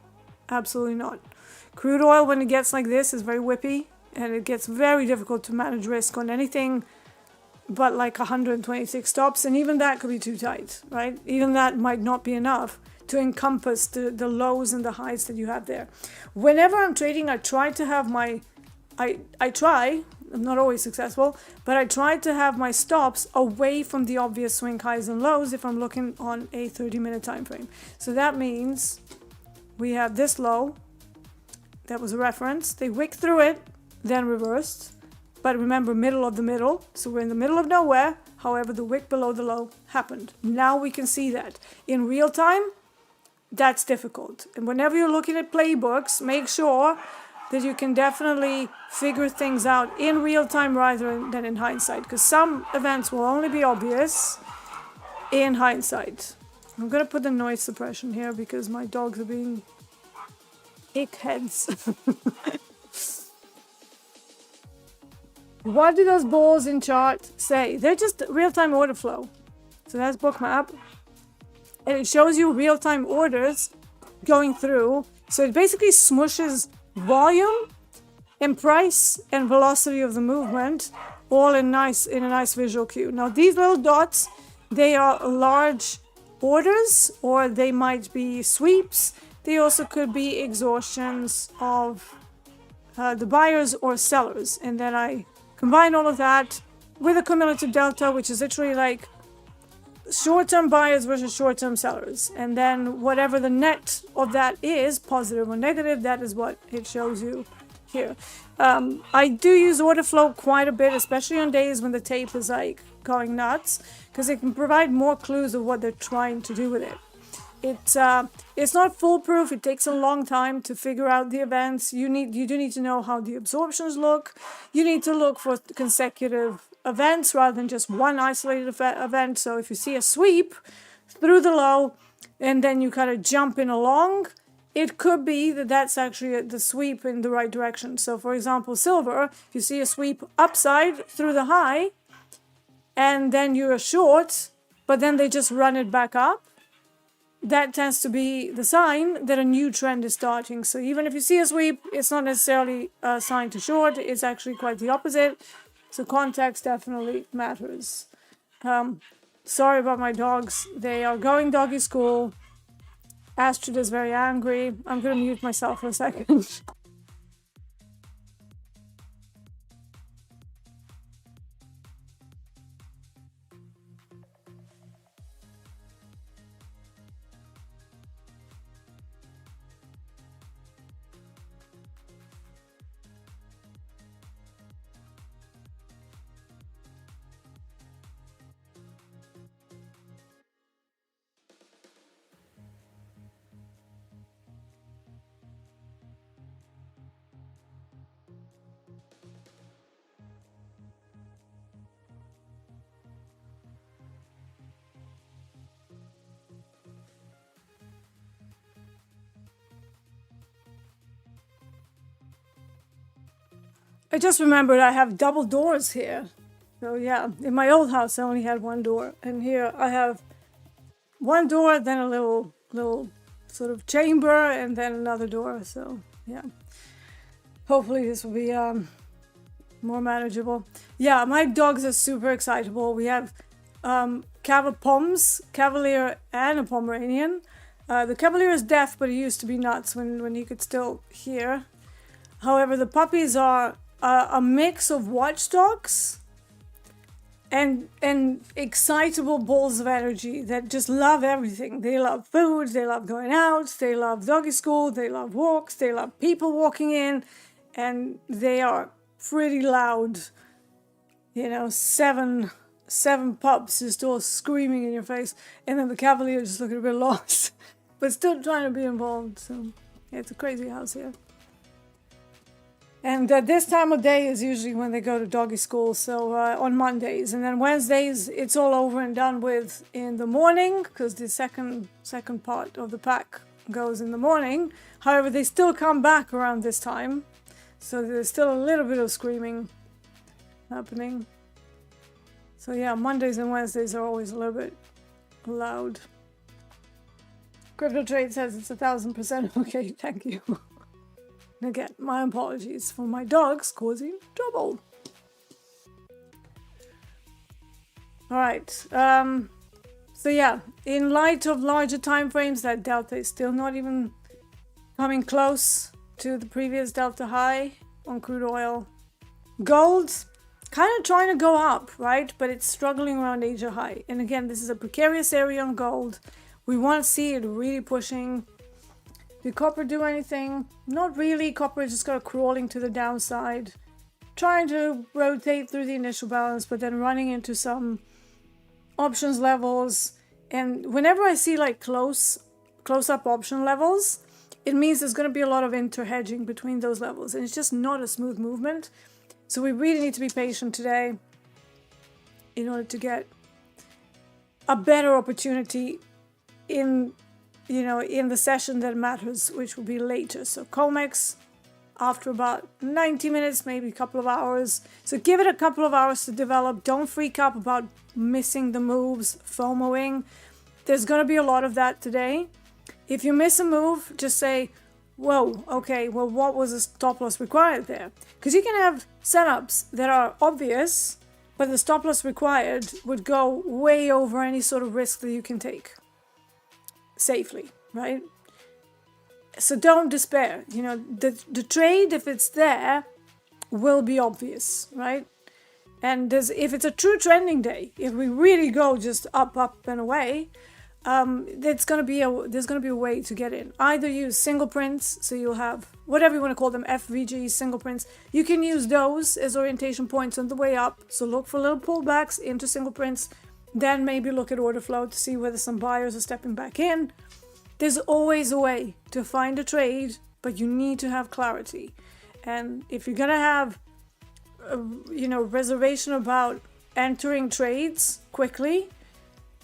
absolutely not. Crude oil, when it gets like this, is very whippy, and it gets very difficult to manage risk on anything but like 126 stops, and even that could be too tight, right? Even that might not be enough to encompass the lows and the highs that you have there. Whenever I'm trading, I try to have my, I'm not always successful, but I try to have my stops away from the obvious swing highs and lows if I'm looking on a 30-minute time frame. So that means we have this low, that was a reference, they wicked through it, then reversed, but remember, middle of the middle, so we're in the middle of nowhere. However, the wick below the low happened. Now we can see that. In real time, that's difficult. And whenever you're looking at playbooks, make sure that you can definitely figure things out in real time rather than in hindsight, because some events will only be obvious in hindsight. I'm going to put the noise suppression here because my dogs are being ick heads. What do those balls in chart say? They're just real-time order flow. So that's bookmap. And it shows you real-time orders going through. So it basically smushes volume and price and velocity of the movement all in a nice visual cue. Now these little dots, they are large orders, or they might be sweeps. They also could be exhaustions of the buyers or sellers. And then I combine all of that with a cumulative delta, which is literally like short-term buyers versus short-term sellers. And then whatever the net of that is, positive or negative, that is what it shows you here. I do use order flow quite a bit, especially on days when the tape is like going nuts, because it can provide more clues of what they're trying to do with it. It's not foolproof. It takes a long time to figure out the events. You do need to know how the absorptions look. You need to look for consecutive events rather than just one isolated event. So if you see a sweep through the low and then you kind of jump in along, it could be that that's actually the sweep in the right direction. So for example, silver, if you see a sweep upside through the high and then you're short, but then they just run it back up, that tends to be the sign that a new trend is starting. So even if you see a sweep, it's not necessarily a sign to short. It's actually quite the opposite. So context definitely matters. Sorry about my dogs. They are going doggy school. Astrid is very angry. I'm going to mute myself for a second. I just remembered I have double doors here. So yeah, in my old house I only had one door, and here I have one door, then a little sort of chamber, and then another door. So yeah, hopefully this will be more manageable. Yeah, my dogs are super excitable. We have Cavalier and a Pomeranian. The Cavalier is deaf, but he used to be nuts when he could still hear. However, the puppies are a mix of watchdogs and excitable balls of energy that just love everything. They love food, they love going out, they love doggy school, they love walks, they love people walking in, and they are pretty loud. You know, seven pups just all screaming in your face, and then the Cavalier just looking a bit lost, but still trying to be involved. So yeah, it's a crazy house here. And this time of day is usually when they go to doggy school, so on Mondays. And then Wednesdays, it's all over and done with in the morning, because the second part of the pack goes in the morning. However, they still come back around this time, so there's still a little bit of screaming happening. So yeah, Mondays and Wednesdays are always a little bit loud. Crypto Trade says it's 1,000% okay, thank you. Again, my apologies for my dogs causing trouble. Alright, so yeah, in light of larger time frames, that delta is still not even coming close to the previous delta high on crude oil. Gold, kind of trying to go up, right? But it's struggling around Asia high. And again, this is a precarious area on gold. We want to see it really pushing. Did copper do anything? Not really. Copper is just kind of crawling to the downside, trying to rotate through the initial balance, but then running into some options levels. And whenever I see like close-up option levels, it means there's going to be a lot of inter-hedging between those levels, and it's just not a smooth movement. So we really need to be patient today in order to get a better opportunity in the session that matters, which will be later. So COMEX after about 90 minutes, maybe a couple of hours. So give it a couple of hours to develop. Don't freak out about missing the moves, FOMOing. There's going to be a lot of that today. If you miss a move, just say, whoa, okay, well, what was the stop loss required there? Because you can have setups that are obvious, but the stop loss required would go way over any sort of risk that you can take safely, right? So don't despair. You know, the trade, if it's there, will be obvious, right? And if it's a true trending day, if we really go just up and away, there's gonna be a way to get in. Either use single prints, so you'll have whatever you want to call them, FVG single prints. You can use those as orientation points on the way up. So look for little pullbacks into single prints, then maybe look at order flow to see whether some buyers are stepping back in. There's always a way to find a trade, but you need to have clarity. And if you're gonna have reservation about entering trades quickly,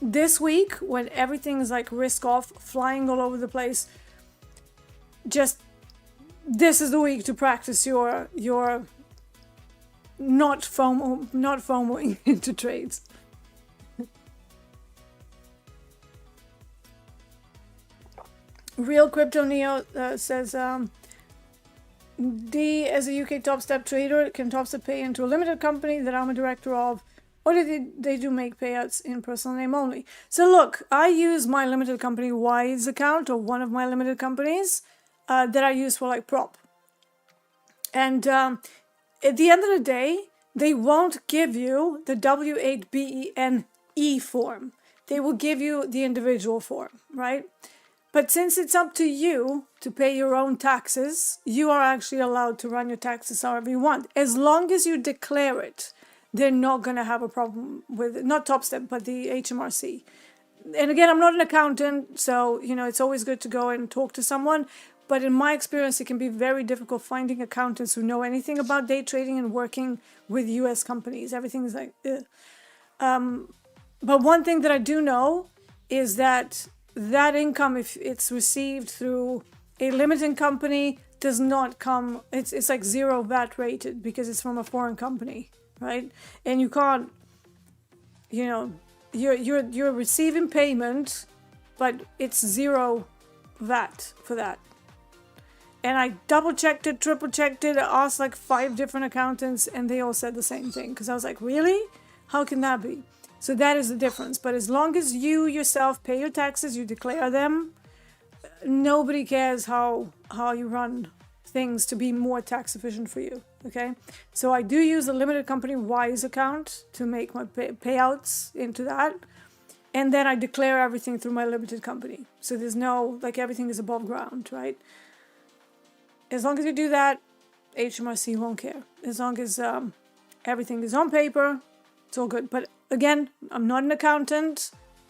this week when everything is like risk off, flying all over the place, this is the week to practice your not FOMOing into trades. Real Crypto Neo says, D, as a UK Topstep trader, can Topstep pay into a limited company that I'm a director of, or did they do make payouts in personal name only? So look, I use my limited company Wise account, or one of my limited companies that I use for like prop. And at the end of the day, they won't give you the W8BENE form. They will give you the individual form, right? But since it's up to you to pay your own taxes, you are actually allowed to run your taxes however you want. As long as you declare it, they're not going to have a problem with it. Not Topstep, but the HMRC. And again, I'm not an accountant, so, it's always good to go and talk to someone. But in my experience, it can be very difficult finding accountants who know anything about day trading and working with US companies. Everything is like, but one thing that I do know is that income, if it's received through a limited company, does not come, it's like zero VAT rated because it's from a foreign company, right? And you can't, you're receiving payment, but it's zero VAT for that. And I double checked it, triple checked it, I asked like 5 different accountants, and they all said the same thing. Because I was like, really? How can that be? So that is the difference. But as long as you yourself pay your taxes, you declare them, nobody cares how you run things to be more tax efficient for you. Okay? So I do use a limited company Wise account to make my payouts into that. And then I declare everything through my limited company. So there's no, everything is above ground, right? As long as you do that, HMRC won't care. As long as everything is on paper, it's all good. But again, I'm not an accountant.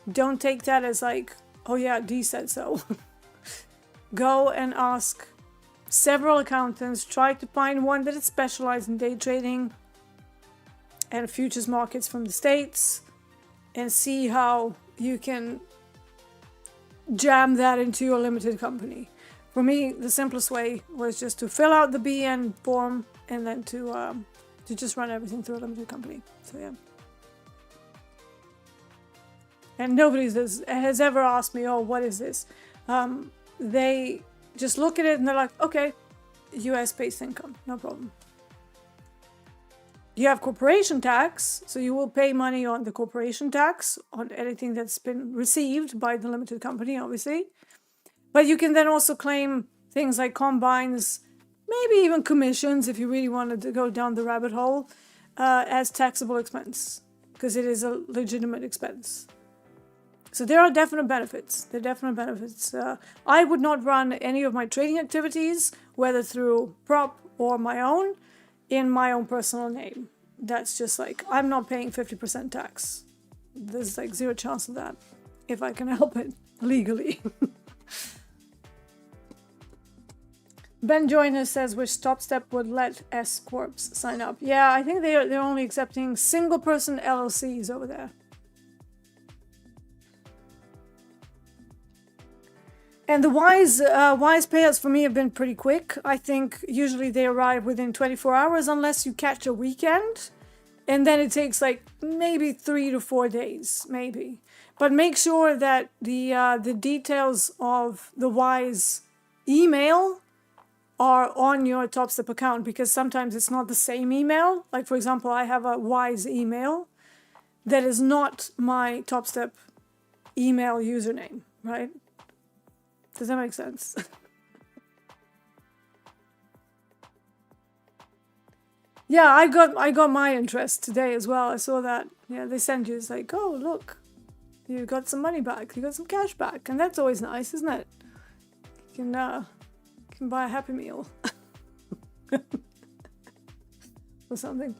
Don't take that as oh yeah, D said so. Go and ask several accountants. Try to find one that is specialized in day trading and futures markets from the States, and see how you can jam that into your limited company. For me, the simplest way was just to fill out the BN form and then to just run everything through a limited company. So yeah. And nobody has ever asked me, oh, what is this? They just look at it and they're like, okay, US-based income, no problem. You have corporation tax, so you will pay money on the corporation tax on anything that's been received by the limited company, obviously. But you can then also claim things like combines, maybe even commissions if you really wanted to go down the rabbit hole, as taxable expense, because it is a legitimate expense. So there are definite benefits. I would not run any of my trading activities, whether through prop or my own, in my own personal name. That's just I'm not paying 50% tax. There's zero chance of that, if I can help it legally. Ben Joyner says which Topstep would let S Corps sign up. Yeah, I think they're only accepting single person LLCs over there. And the Wise payouts for me have been pretty quick. I think usually they arrive within 24 hours unless you catch a weekend. And then it takes like maybe 3 to 4 days, maybe. But make sure that the details of the WISE email are on your Topstep account, because sometimes it's not the same email. Like, for example, I have a WISE email that is not my Topstep email username, right? Does that make sense? Yeah, I got my interest today as well. I saw that. Yeah, they send you, it's like, oh, look, you got some money back. You got some cash back. And that's always nice, isn't it? You can buy a Happy Meal. Or something.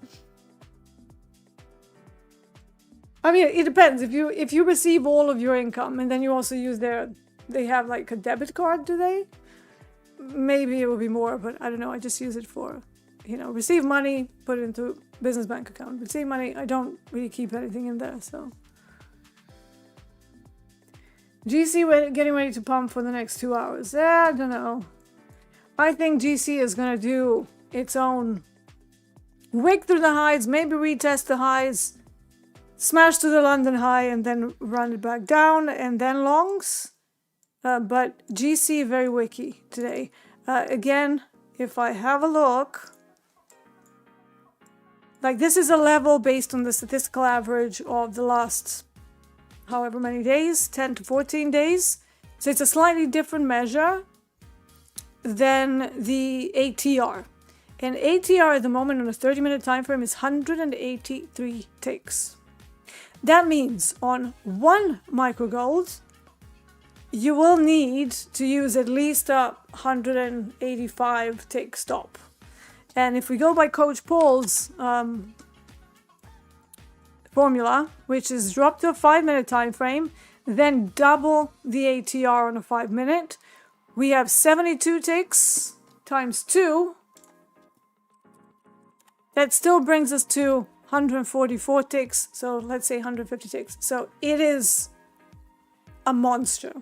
I mean, it depends. If you receive all of your income and then you also use they have like a debit card, do they? Maybe it will be more, but I don't know. I just use it for, receive money, put it into business bank account. Receive money, I don't really keep anything in there, so. GC getting ready to pump for the next 2 hours. I don't know. I think GC is going to do its own wick through the highs, maybe retest the highs, smash to the London high, and then run it back down, and then longs. But GC very wicky today. Again, if I have a look, like this is a level based on the statistical average of the last however many days, 10 to 14 days. So it's a slightly different measure than the ATR. And ATR at the moment on a 30-minute time frame is 183 ticks. That means on 1 microgold, you will need to use at least a 185 tick stop. And if we go by Coach Paul's formula, which is drop to a 5-minute time frame, then double the ATR on a 5-minute, we have 72 ticks times 2. That still brings us to 144 ticks, so let's say 150 ticks. So it is a monster.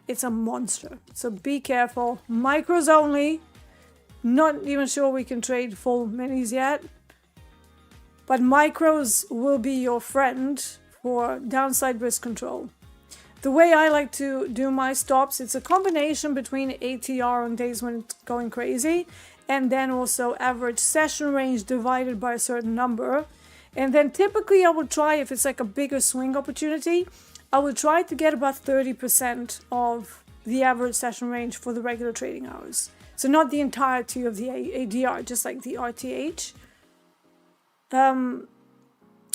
It's a monster. So be careful. Micros only. Not even sure we can trade full minis yet. But micros will be your friend for downside risk control. The way I like to do my stops, it's a combination between ATR on days when it's going crazy, and then also average session range divided by a certain number. And then typically I would try, if it's like a bigger swing opportunity, I would try to get about 30% of the average session range for the regular trading hours. So not the entirety of the ADR, just like the RTH.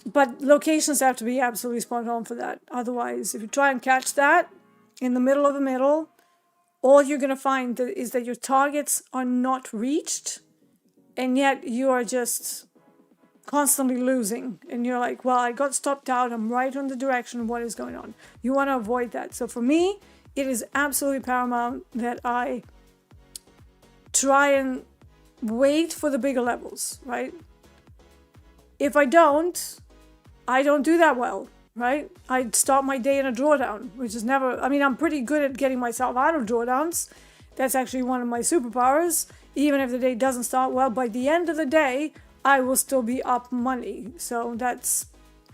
But locations have to be absolutely spot on for that. Otherwise, if you try and catch that in the middle of the middle, all you're going to find is that your targets are not reached, and yet you are just constantly losing. And you're like, well, I got stopped out. I'm right on the direction. What is going on? You want to avoid that. So for me, it is absolutely paramount that I try and wait for the bigger levels, right? If I don't do that well, right? I start my day in a drawdown, which is never, I mean, I'm pretty good at getting myself out of drawdowns. That's actually one of my superpowers. Even if the day doesn't start well, by the end of the day, I will still be up money. So that's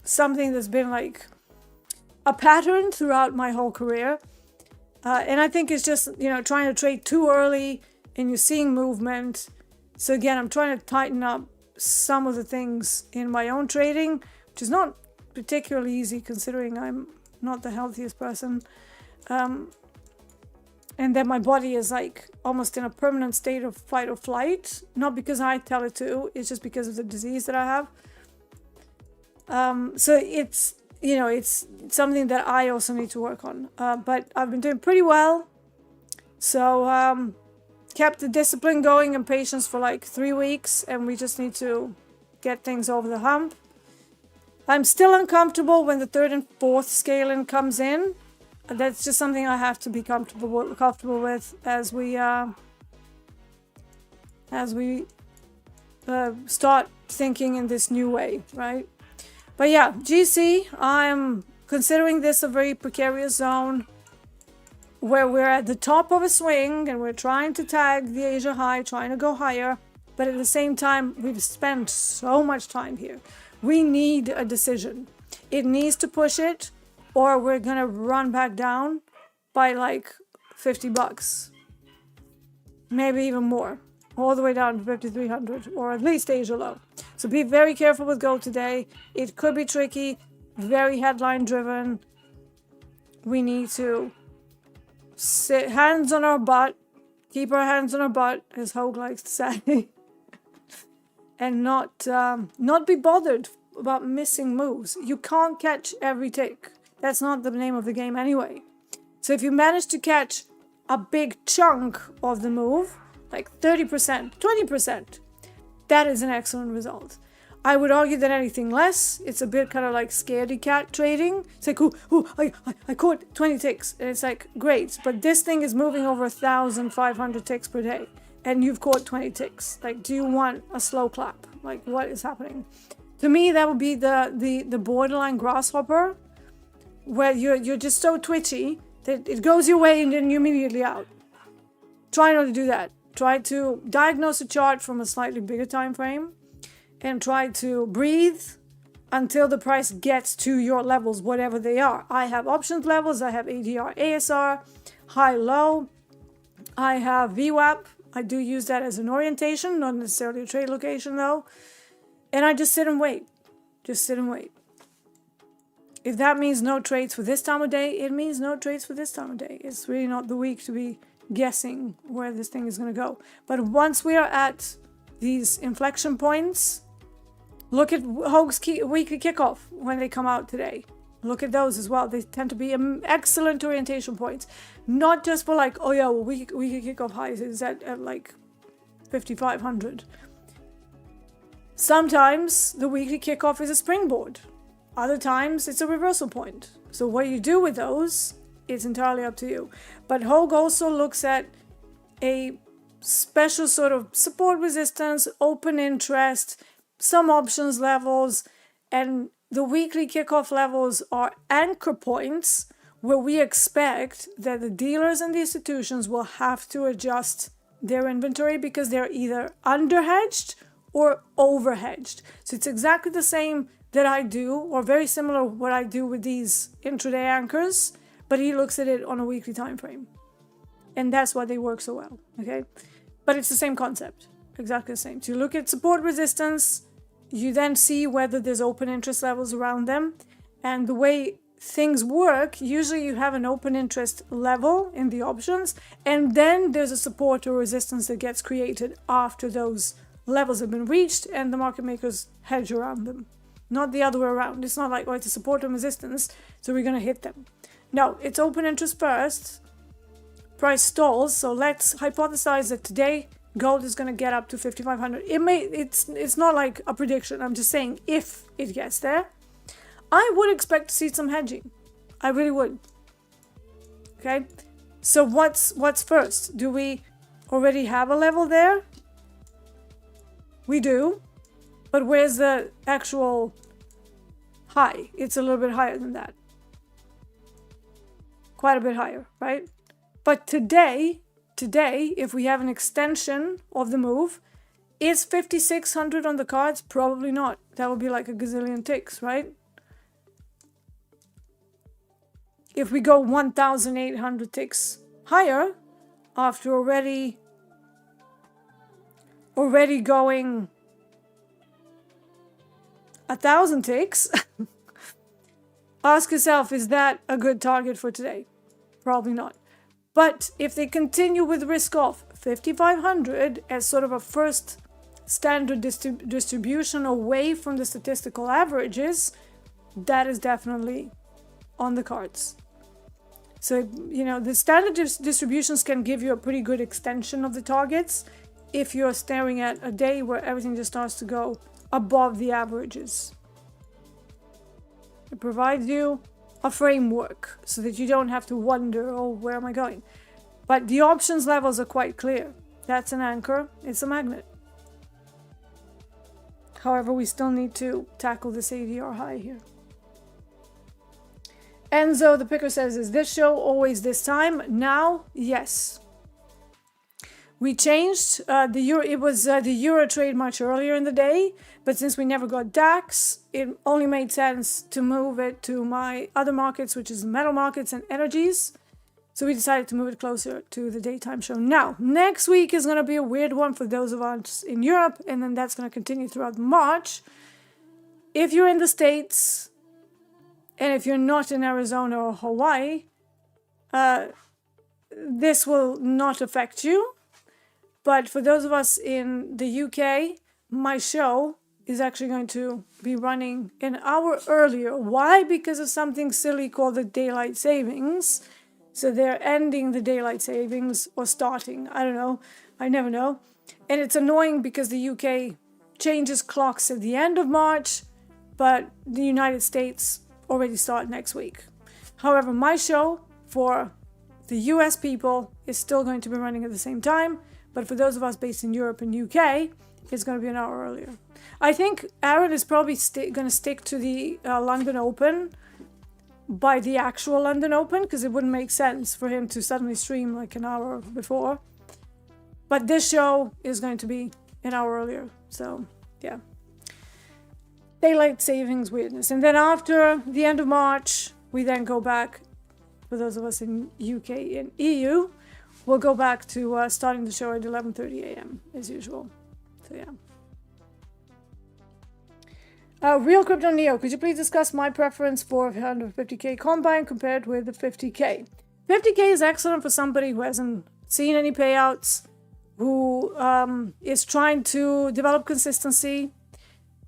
something that's been like a pattern throughout my whole career. And I think it's just, trying to trade too early and you're seeing movement. So again, I'm trying to tighten up some of the things in my own trading, which is not particularly easy considering I'm not the healthiest person. And then my body is like almost in a permanent state of fight or flight. Not because I tell it to, it's just because of the disease that I have. So it's, it's something that I also need to work on. But I've been doing pretty well. So kept the discipline going and patience for like 3 weeks, and we just need to get things over the hump. I'm still uncomfortable when the 3rd and 4th scaling comes in. That's just something I have to be comfortable with as we start thinking in this new way, right? But yeah, GC, I'm considering this a very precarious zone where we're at the top of a swing and we're trying to tag the Asia high, trying to go higher. But at the same time, we've spent so much time here. We need a decision. It needs to push it, or we're going to run back down by like $50. Maybe even more. All the way down to 5,300, or at least Asia low. So be very careful with gold today. It could be tricky, very headline driven. We need to sit hands on our butt, keep our hands on our butt, as Hogue likes to say, and not be bothered about missing moves. You can't catch every tick. That's not the name of the game anyway. So if you manage to catch a big chunk of the move, like 30%, 20%, that is an excellent result. I would argue that anything less, it's a bit kind of like scaredy cat trading. It's like, I caught 20 ticks. And it's like, great, but this thing is moving over 1,500 ticks per day. And you've caught 20 ticks. Like, do you want a slow clap? Like, what is happening? To me, that would be the borderline grasshopper, where you're just so twitchy that it goes your way and then you're immediately out. Try not to do that. Try to diagnose a chart from a slightly bigger time frame and try to breathe until the price gets to your levels, whatever they are. I have options levels, I have ADR, ASR, high, low, I have VWAP. I do use that as an orientation, not necessarily a trade location though. And I just sit and wait. Just sit and wait. If that means no trades for this time of day, it means no trades for this time of day. It's really not the week to be guessing where this thing is going to go. But once we are at these inflection points, look at Hogue's weekly kickoff when they come out today. Look at those as well. They tend to be excellent orientation points. Not just for like, oh yeah, well, weekly kickoff highs is at like 5,500. Sometimes the weekly kickoff is a springboard. Other times it's a reversal point. So what you do with those, it's entirely up to you. But Hogue also looks at a special sort of support resistance, open interest, some options levels, and the weekly kickoff levels are anchor points where we expect that the dealers and the institutions will have to adjust their inventory because they're either underhedged or overhedged. So it's exactly the same that I do, or very similar what I do with these intraday anchors, but he looks at it on a weekly time frame. And that's why they work so well, okay? But it's the same concept, exactly the same. So you look at support resistance, you then see whether there's open interest levels around them. And the way things work, usually you have an open interest level in the options, and then there's a support or resistance that gets created after those levels have been reached and the market makers hedge around them. Not the other way around. It's not like, oh, it's a support and resistance, so we're going to hit them. No, it's open interest first. Price stalls, so let's hypothesize that today gold is going to get up to 5,500. It's not like a prediction. I'm just saying if it gets there, I would expect to see some hedging. I really would. Okay? So what's first? Do we already have a level there? We do. But where's the actual high? It's a little bit higher than that. Quite a bit higher, right? But today, if we have an extension of the move, is 5,600 on the cards? Probably not. That would be like a gazillion ticks, right? If we go 1,800 ticks higher, after already going 1,000 ticks, ask yourself, is that a good target for today? Probably not. But if they continue with risk off 5,500 as sort of a first standard distribution away from the statistical averages, that is definitely on the cards. So, you know, the standard distributions can give you a pretty good extension of the targets if you're staring at a day where everything just starts to go above the averages. It provides you a framework so that you don't have to wonder, oh, where am I going? But the options levels are quite clear. That's an anchor. It's a magnet. However, we still need to tackle this ADR high here. Enzo, the picker, says, is this show always this time? Now, yes. We changed the euro. It was the euro trade much earlier in the day, but since we never got DAX, it only made sense to move it to my other markets, which is metal markets and energies. So we decided to move it closer to the daytime show. Now, next week is going to be a weird one for those of us in Europe, and then that's going to continue throughout March. If you're in the States, and if you're not in Arizona or Hawaii, this will not affect you. But for those of us in the UK, my show is actually going to be running an hour earlier. Why? Because of something silly called the daylight savings. So they're ending the daylight savings or starting. I don't know. I never know. And it's annoying because the UK changes clocks at the end of March, but the United States already start next week. However, my show for the US people is still going to be running at the same time. But for those of us based in Europe and UK, it's going to be an hour earlier. I think Aaron is probably going to stick to the London Open by the actual London Open, because it wouldn't make sense for him to suddenly stream like an hour before. But this show is going to be an hour earlier. So, yeah. Daylight savings weirdness. And then after the end of March, we then go back, for those of us in UK and EU, we'll go back to starting the show at 11:30 a.m. as usual. So yeah. Real Crypto Neo, could you please discuss my preference for 150k combine compared with the 50k? 50k is excellent for somebody who hasn't seen any payouts, who is trying to develop consistency.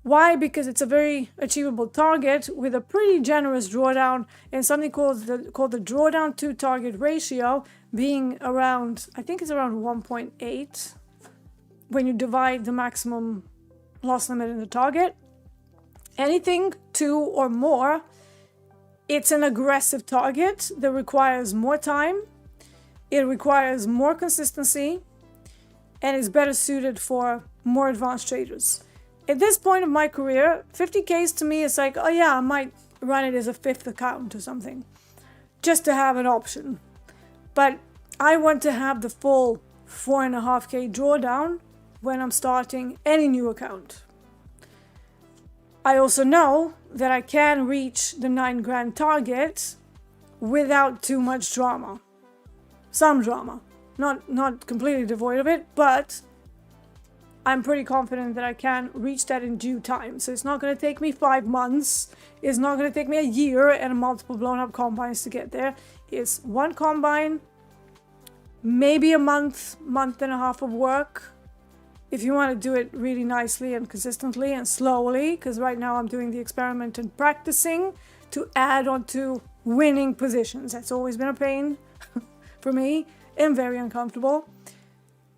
Why? Because it's a very achievable target with a pretty generous drawdown and something called the drawdown to target ratio being around, I think it's around 1.8 when you divide the maximum loss limit in the target. Anything 2 or more, it's an aggressive target that requires more time, it requires more consistency, and is better suited for more advanced traders. At this point of my career, 50Ks to me is like, oh yeah, I might run it as a 5th account or something, just to have an option. But I want to have the full 4.5K drawdown when I'm starting any new account. I also know that I can reach the 9 grand target without too much drama. Some drama, not completely devoid of it, but I'm pretty confident that I can reach that in due time. So it's not going to take me 5 months. It's not going to take me a year and multiple blown up combines to get there. It's one combine, maybe a month and a half of work. If you want to do it really nicely and consistently and slowly, because right now I'm doing the experiment and practicing to add on to winning positions. That's always been a pain for me and very uncomfortable.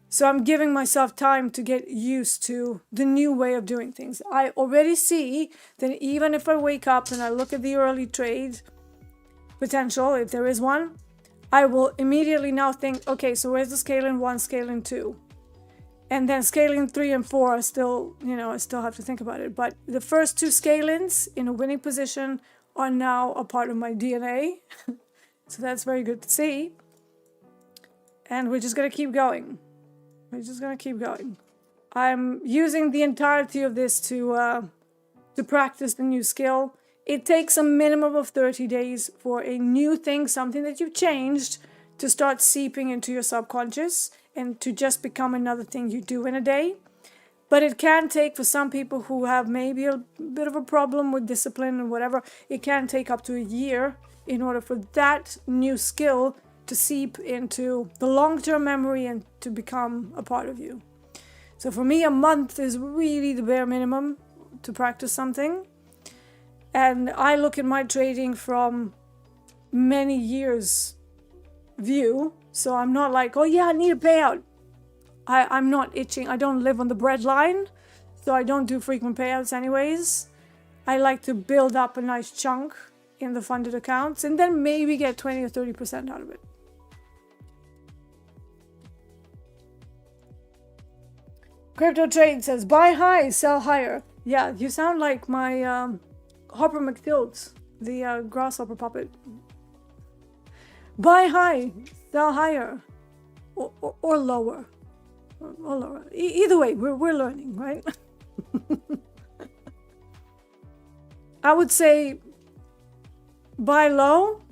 So I'm giving myself time to get used to the new way of doing things. I already see that even if I wake up and I look at the early trade potential, if there is one, I will immediately now think, okay, so where's the scaling 1, scaling 2? And then scaling 3 and 4 are still, I still have to think about it. But the first 2 scalings in a winning position are now a part of my DNA. So that's very good to see. And we're just going to keep going. I'm using the entirety of this to practice the new skill. It takes a minimum of 30 days for a new thing, something that you've changed, to start seeping into your subconscious and to just become another thing you do in a day. But it can take, for some people who have maybe a bit of a problem with discipline and whatever, it can take up to a year in order for that new skill to seep into the long-term memory and to become a part of you. So for me, a month is really the bare minimum to practice something. And I look at my trading from many years view. So I'm not like, oh yeah, I need a payout. I'm not itching. I don't live on the bread line. So I don't do frequent payouts anyways. I like to build up a nice chunk in the funded accounts and then maybe get 20 or 30% out of it. Crypto Trade says, buy high, sell higher. Yeah, you sound like my Hopper McTilt, the grasshopper puppet. Buy high, sell higher, or lower. or lower. Either way, we're learning, right? I would say buy low,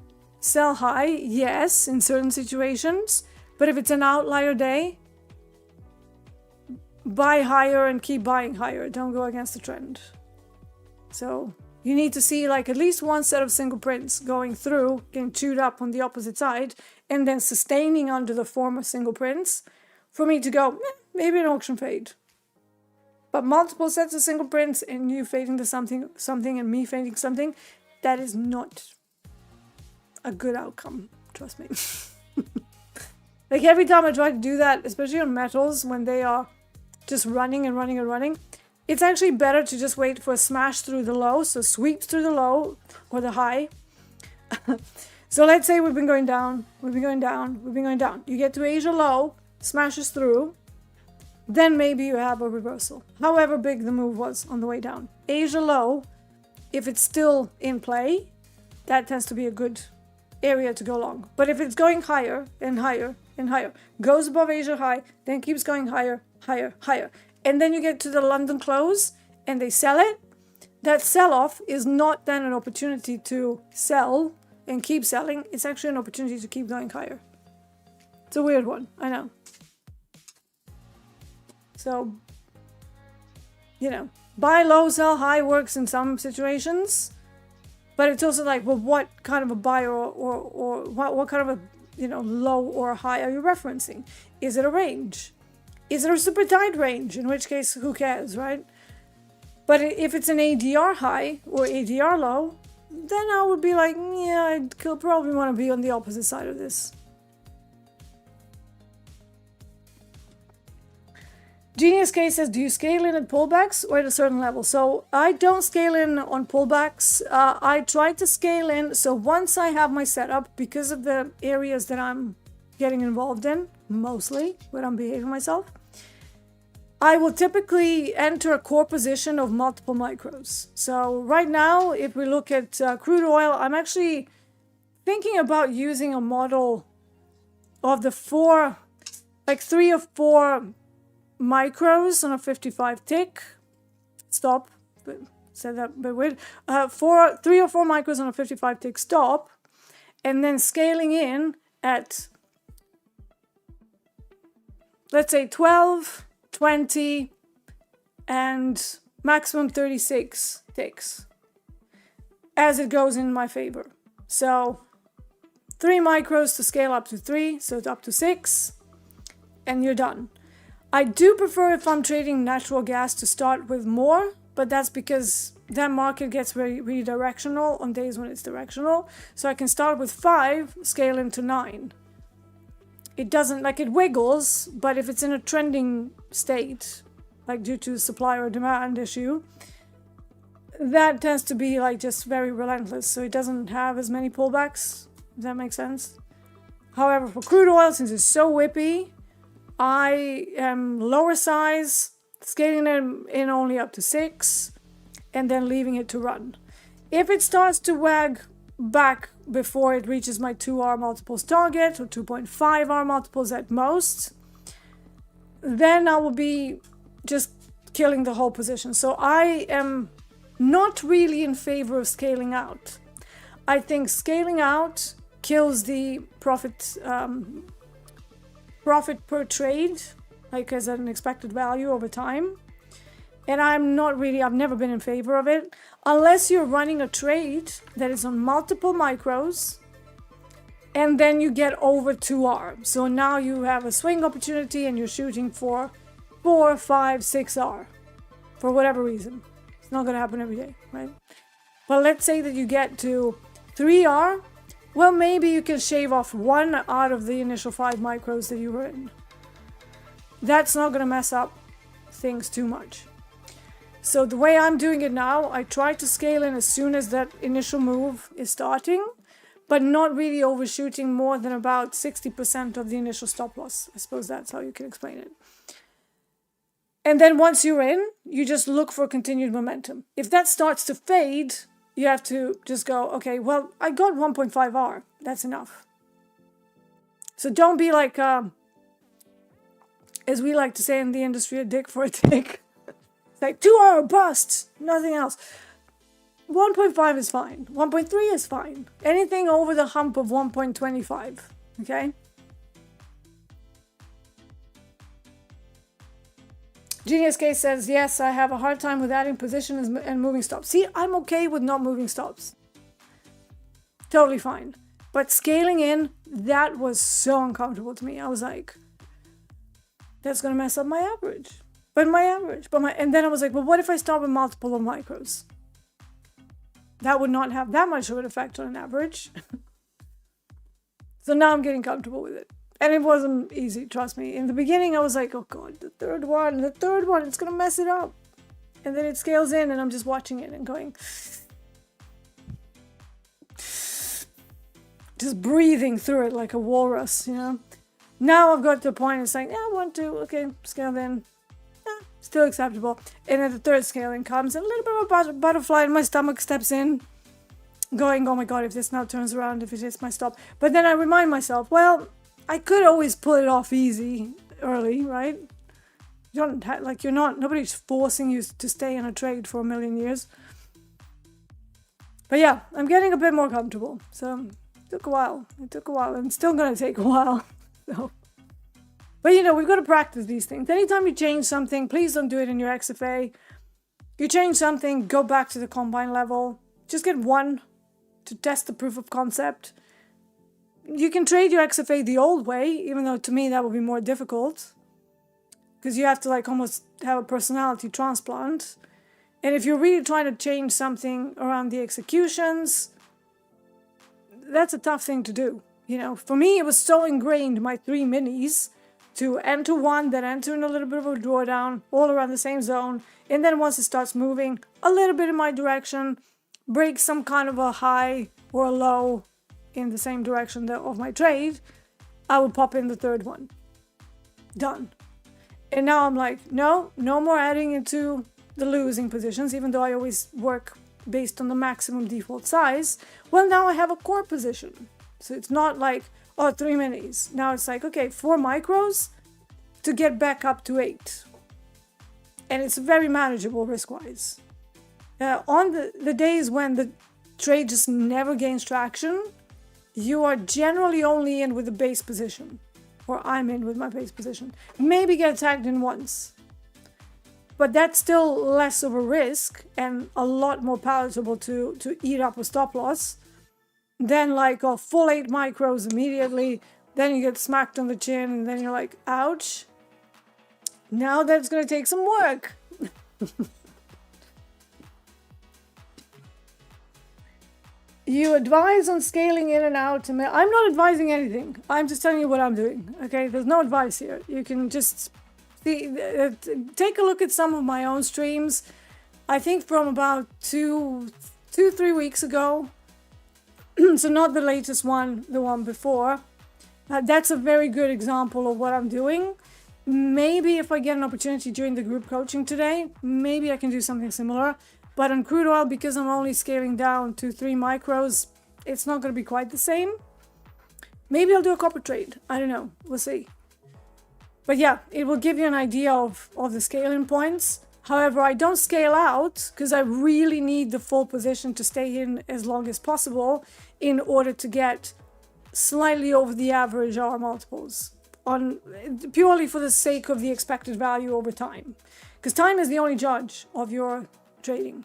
sell high, yes, in certain situations. But if it's an outlier day, buy higher and keep buying higher. Don't go against the trend. So you need to see like at least one set of single prints going through, getting chewed up on the opposite side, and then sustaining under the former single prints for me to go, maybe an auction fade. But multiple sets of single prints and you fading to something and me fading something, that is not a good outcome. Trust me. Like every time I try to do that, especially on metals when they are just running and running and running, it's actually better to just wait for a smash through the low. So sweeps through the low or the high. So let's say we've been going down, we've been going down, we've been going down. You get to Asia low, smashes through. Then maybe you have a reversal. However big the move was on the way down. Asia low, if it's still in play, that tends to be a good area to go long. But if it's going higher and higher and higher, goes above Asia high, then keeps going higher, higher, higher. And then you get to the London close and they sell it. That sell-off is not then an opportunity to sell and keep selling. It's actually an opportunity to keep going higher. It's a weird one, I know. So, buy low, sell high works in some situations, but it's also like, well, what kind of a buy or what kind of a, low or high are you referencing? Is it a range? Is it a super tight range? In which case, who cares, right? But if it's an ADR high or ADR low, then I would be like, yeah, I'd probably want to be on the opposite side of this. Genius K says, do you scale in at pullbacks or at a certain level? So I don't scale in on pullbacks. I try to scale in. So once I have my setup, because of the areas that I'm getting involved in, mostly when I'm behaving myself, I will typically enter a core position of multiple micros. So right now, if we look at crude oil, I'm actually thinking about using a model of the 3 or 4 micros on a 55 tick. Stop. Said that a bit weird. 3 or 4 micros on a 55 tick stop, and then scaling in at, let's say 12, 20, and maximum 36 ticks as it goes in my favor. So 3 micros to scale up to 3, so it's up to 6, and you're done. I do prefer, if I'm trading natural gas, to start with more, but that's because that market gets really directional on days when it's directional. So I can start with 5, scale into 9. It doesn't, it wiggles, but if it's in a trending state, like due to supply or demand issue, that tends to be just very relentless. So it doesn't have as many pullbacks. Does that make sense? However, for crude oil, since it's so whippy, I am lower size, scaling them in only up to 6, and then leaving it to run. If it starts to wag back before it reaches my 2R multiples target, or 2.5R multiples at most, then I will be just killing the whole position. So I am not really in favor of scaling out. I think scaling out kills the profit per trade, as an expected value over time. And I've never been in favor of it, unless you're running a trade that is on multiple micros, and then you get over 2R. So now you have a swing opportunity and you're shooting for 4, 5, 6R, for whatever reason. It's not going to happen every day, right? But let's say that you get to 3R, well, maybe you can shave off 1 out of the initial 5 micros that you were in. That's not going to mess up things too much. So the way I'm doing it now, I try to scale in as soon as that initial move is starting, but not really overshooting more than about 60% of the initial stop loss. I suppose that's how you can explain it. And then once you're in, you just look for continued momentum. If that starts to fade, you have to just go, okay, well, I got 1.5R. That's enough. So don't be like as we like to say in the industry, a dick for a tick. It's like 2 hour bust, nothing else. 1.5 is fine. 1.3 is fine. Anything over the hump of 1.25, okay? Genius Case says, yes, I have a hard time with adding positions and moving stops. See, I'm okay with not moving stops. Totally fine. But scaling in, that was so uncomfortable to me. I was like, that's going to mess up my average. And then I was like, well, what if I start with multiple of micros? That would not have that much of an effect on an average. So now I'm getting comfortable with it. And it wasn't easy, trust me. In the beginning, I was like, oh God, the third one, it's going to mess it up. And then it scales in and I'm just watching it and going, just breathing through it like a walrus, you know. Now I've got to the point, it's like, yeah, 1, 2, okay, scale in. Yeah, still acceptable. And then the third scaling comes and a little bit of a butterfly in my stomach steps in, going, oh my God, if this now turns around, if it hits my stop. But then I remind myself, well, I could always pull it off easy early, right? You don't have, like, nobody's forcing you to stay in a trade for a million years. But yeah, I'm getting a bit more comfortable. So it took a while. It's still going to take a while. So. But you know, we've got to practice these things. Anytime you change something, please don't do it in your XFA. You change something, go back to the combine level. Just get one to test the proof of concept. You can trade your XFA the old way, even though to me that would be more difficult. Because you have to like almost have a personality transplant. And if you're really trying to change something around the executions, that's a tough thing to do. You know, for me, it was so ingrained, my 3 minis, to enter one, then enter in a little bit of a drawdown, all around the same zone. And then once it starts moving a little bit in my direction, break some kind of a high or a low in the same direction of my trade, I would pop in the third one. Done. And now I'm like, no more adding into the losing positions, even though I always work based on the maximum default size. Well, now I have a core position. So it's not like, oh, 3 minis. Now it's like, okay, 4 micros to get back up to 8. And it's very manageable risk-wise. On the days when the trade just never gains traction, you are generally only in with the base position. Or I'm in with my base position. Maybe get tagged in once. But that's still less of a risk and a lot more palatable to eat up a stop loss than like a full 8 micros immediately. Then you get smacked on the chin and then you're like, ouch. Now that's going to take some work. You advise on scaling in and out. I'm not advising anything. I'm just telling you what I'm doing. Okay, there's no advice here. You can just see, take a look at some of my own streams. I think from about 2-3 weeks ago. So not the latest one, the one before. That's a very good example of what I'm doing. Maybe if I get an opportunity during the group coaching today, maybe I can do something similar. But on crude oil, because I'm only scaling down to 3 micros, it's not going to be quite the same. Maybe I'll do a copper trade. I don't know. We'll see. But yeah, it will give you an idea of the scaling points. However, I don't scale out because I really need the full position to stay in as long as possible in order to get slightly over the average R multiples, purely for the sake of the expected value over time. Because time is the only judge of your trading.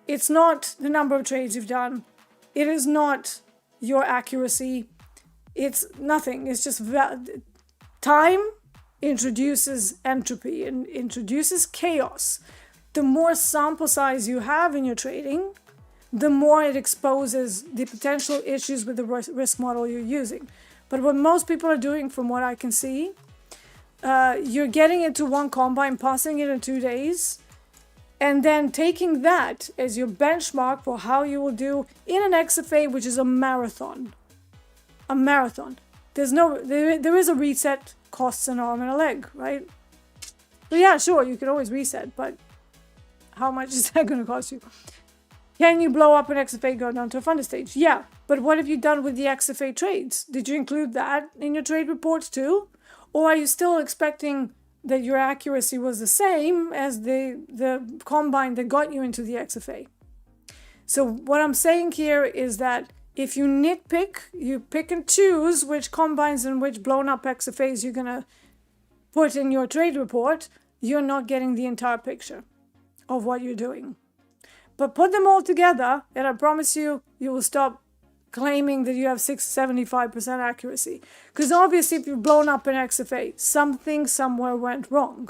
It's not the number of trades you've done. It is not your accuracy. It's nothing. It's just time introduces entropy and introduces chaos. The more sample size you have in your trading, the more it exposes the potential issues with the risk model you're using. But what most people are doing, from what I can see, you're getting into one combine, passing it in 2 days, and then taking that as your benchmark for how you will do in an XFA, which is a marathon. A marathon. There is a reset, costs an arm and a leg, right? So yeah, sure, you can always reset, but how much is that going to cost you? Can you blow up an XFA, go down to a funded stage? Yeah, but what have you done with the XFA trades? Did you include that in your trade reports too? Or are you still expecting that your accuracy was the same as the combine that got you into the XFA. So what I'm saying here is that if you nitpick, you pick and choose which combines and which blown up XFAs you're going to put in your trade report, you're not getting the entire picture of what you're doing. But put them all together, and I promise you, you will stop claiming that you have 75% accuracy. Because obviously, if you've blown up an XFA, something somewhere went wrong.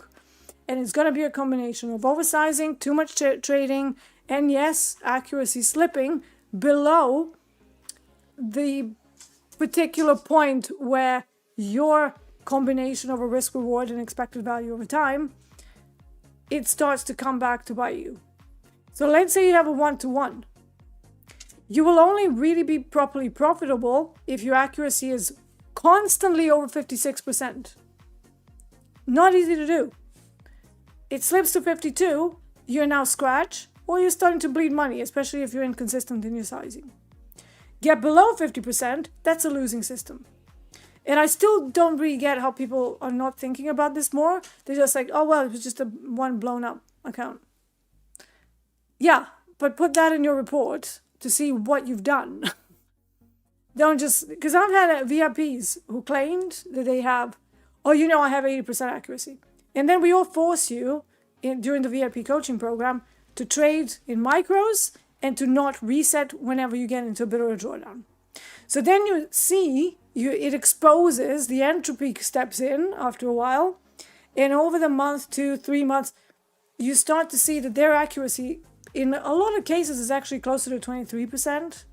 And it's going to be a combination of oversizing, too much trading, and yes, accuracy slipping below the particular point where your combination of a risk reward and expected value over time, it starts to come back to bite you. So let's say you have a 1-to-1. You will only really be properly profitable if your accuracy is constantly over 56%. Not easy to do. It slips to 52, you're now scratch, or you're starting to bleed money, especially if you're inconsistent in your sizing. Get below 50%, that's a losing system. And I still don't really get how people are not thinking about this more. They're just like, oh, well, it was just a one blown up account. Yeah, but put that in your report to see what you've done. Don't just, because I've had VIPs who claimed that they have, oh, you know, I have 80% accuracy. And then we all force you during the VIP coaching program to trade in micros and to not reset whenever you get into a bit of a drawdown. So then you see, it exposes, the entropy steps in after a while, and over the month, 2, 3 months, you start to see that their accuracy in a lot of cases is actually closer to 23%.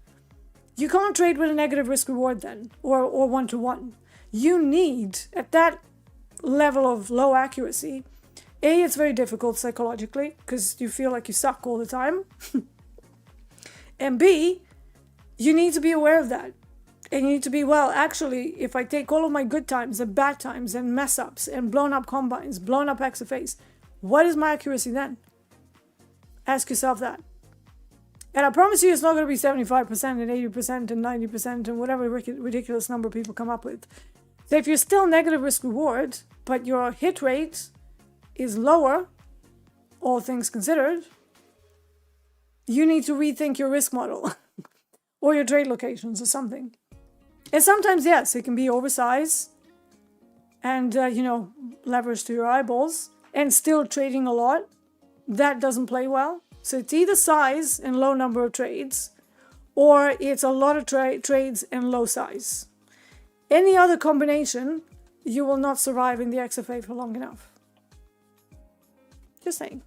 You can't trade with a negative risk reward then, or 1-to-1. You need, at that level of low accuracy, A, it's very difficult psychologically, because you feel like you suck all the time. And B, you need to be aware of that. And you need to be, well, actually, if I take all of my good times and bad times and mess ups and blown up combines, blown up XFAs, what is my accuracy then? Ask yourself that. And I promise you it's not going to be 75% and 80% and 90% and whatever ridiculous number people come up with. So if you're still negative risk reward, but your hit rate is lower, all things considered, you need to rethink your risk model or your trade locations or something. And sometimes, yes, it can be oversized and, leverage to your eyeballs and still trading a lot. That doesn't play well. So it's either size and low number of trades, or it's a lot of trades and low size. Any other combination, you will not survive in the XFA for long enough. Just saying.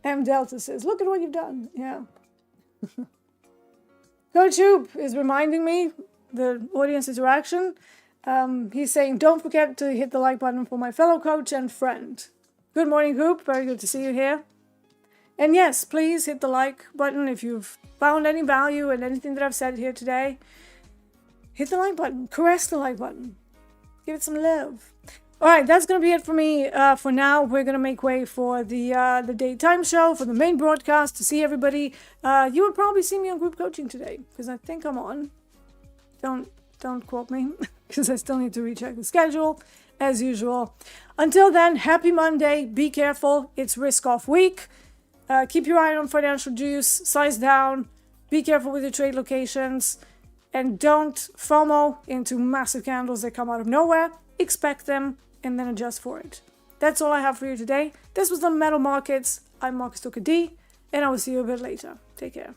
M Delta says, look at what you've done. Yeah. Coach Hoop is reminding me, the audience interaction. He's saying, don't forget to hit the like button for my fellow coach and friend. Good morning, Hoop. Very good to see you here. And yes, please hit the like button if you've found any value in anything that I've said here today. Hit the like button. Caress the like button. Give it some love. All right, that's going to be it for me for now. We're going to make way for the daytime show, for the main broadcast, to see everybody. You would probably see me on group coaching today, because I think I'm on. Don't quote me, because I still need to recheck the schedule, as usual. Until then, happy Monday. Be careful. It's risk-off week. Keep your eye on financial juice. Size down. Be careful with your trade locations. And don't FOMO into massive candles that come out of nowhere. Expect them and then adjust for it. That's all I have for you today. This was the Metal Markets. I'm Marcus Tucker D, and I will see you a bit later. Take care.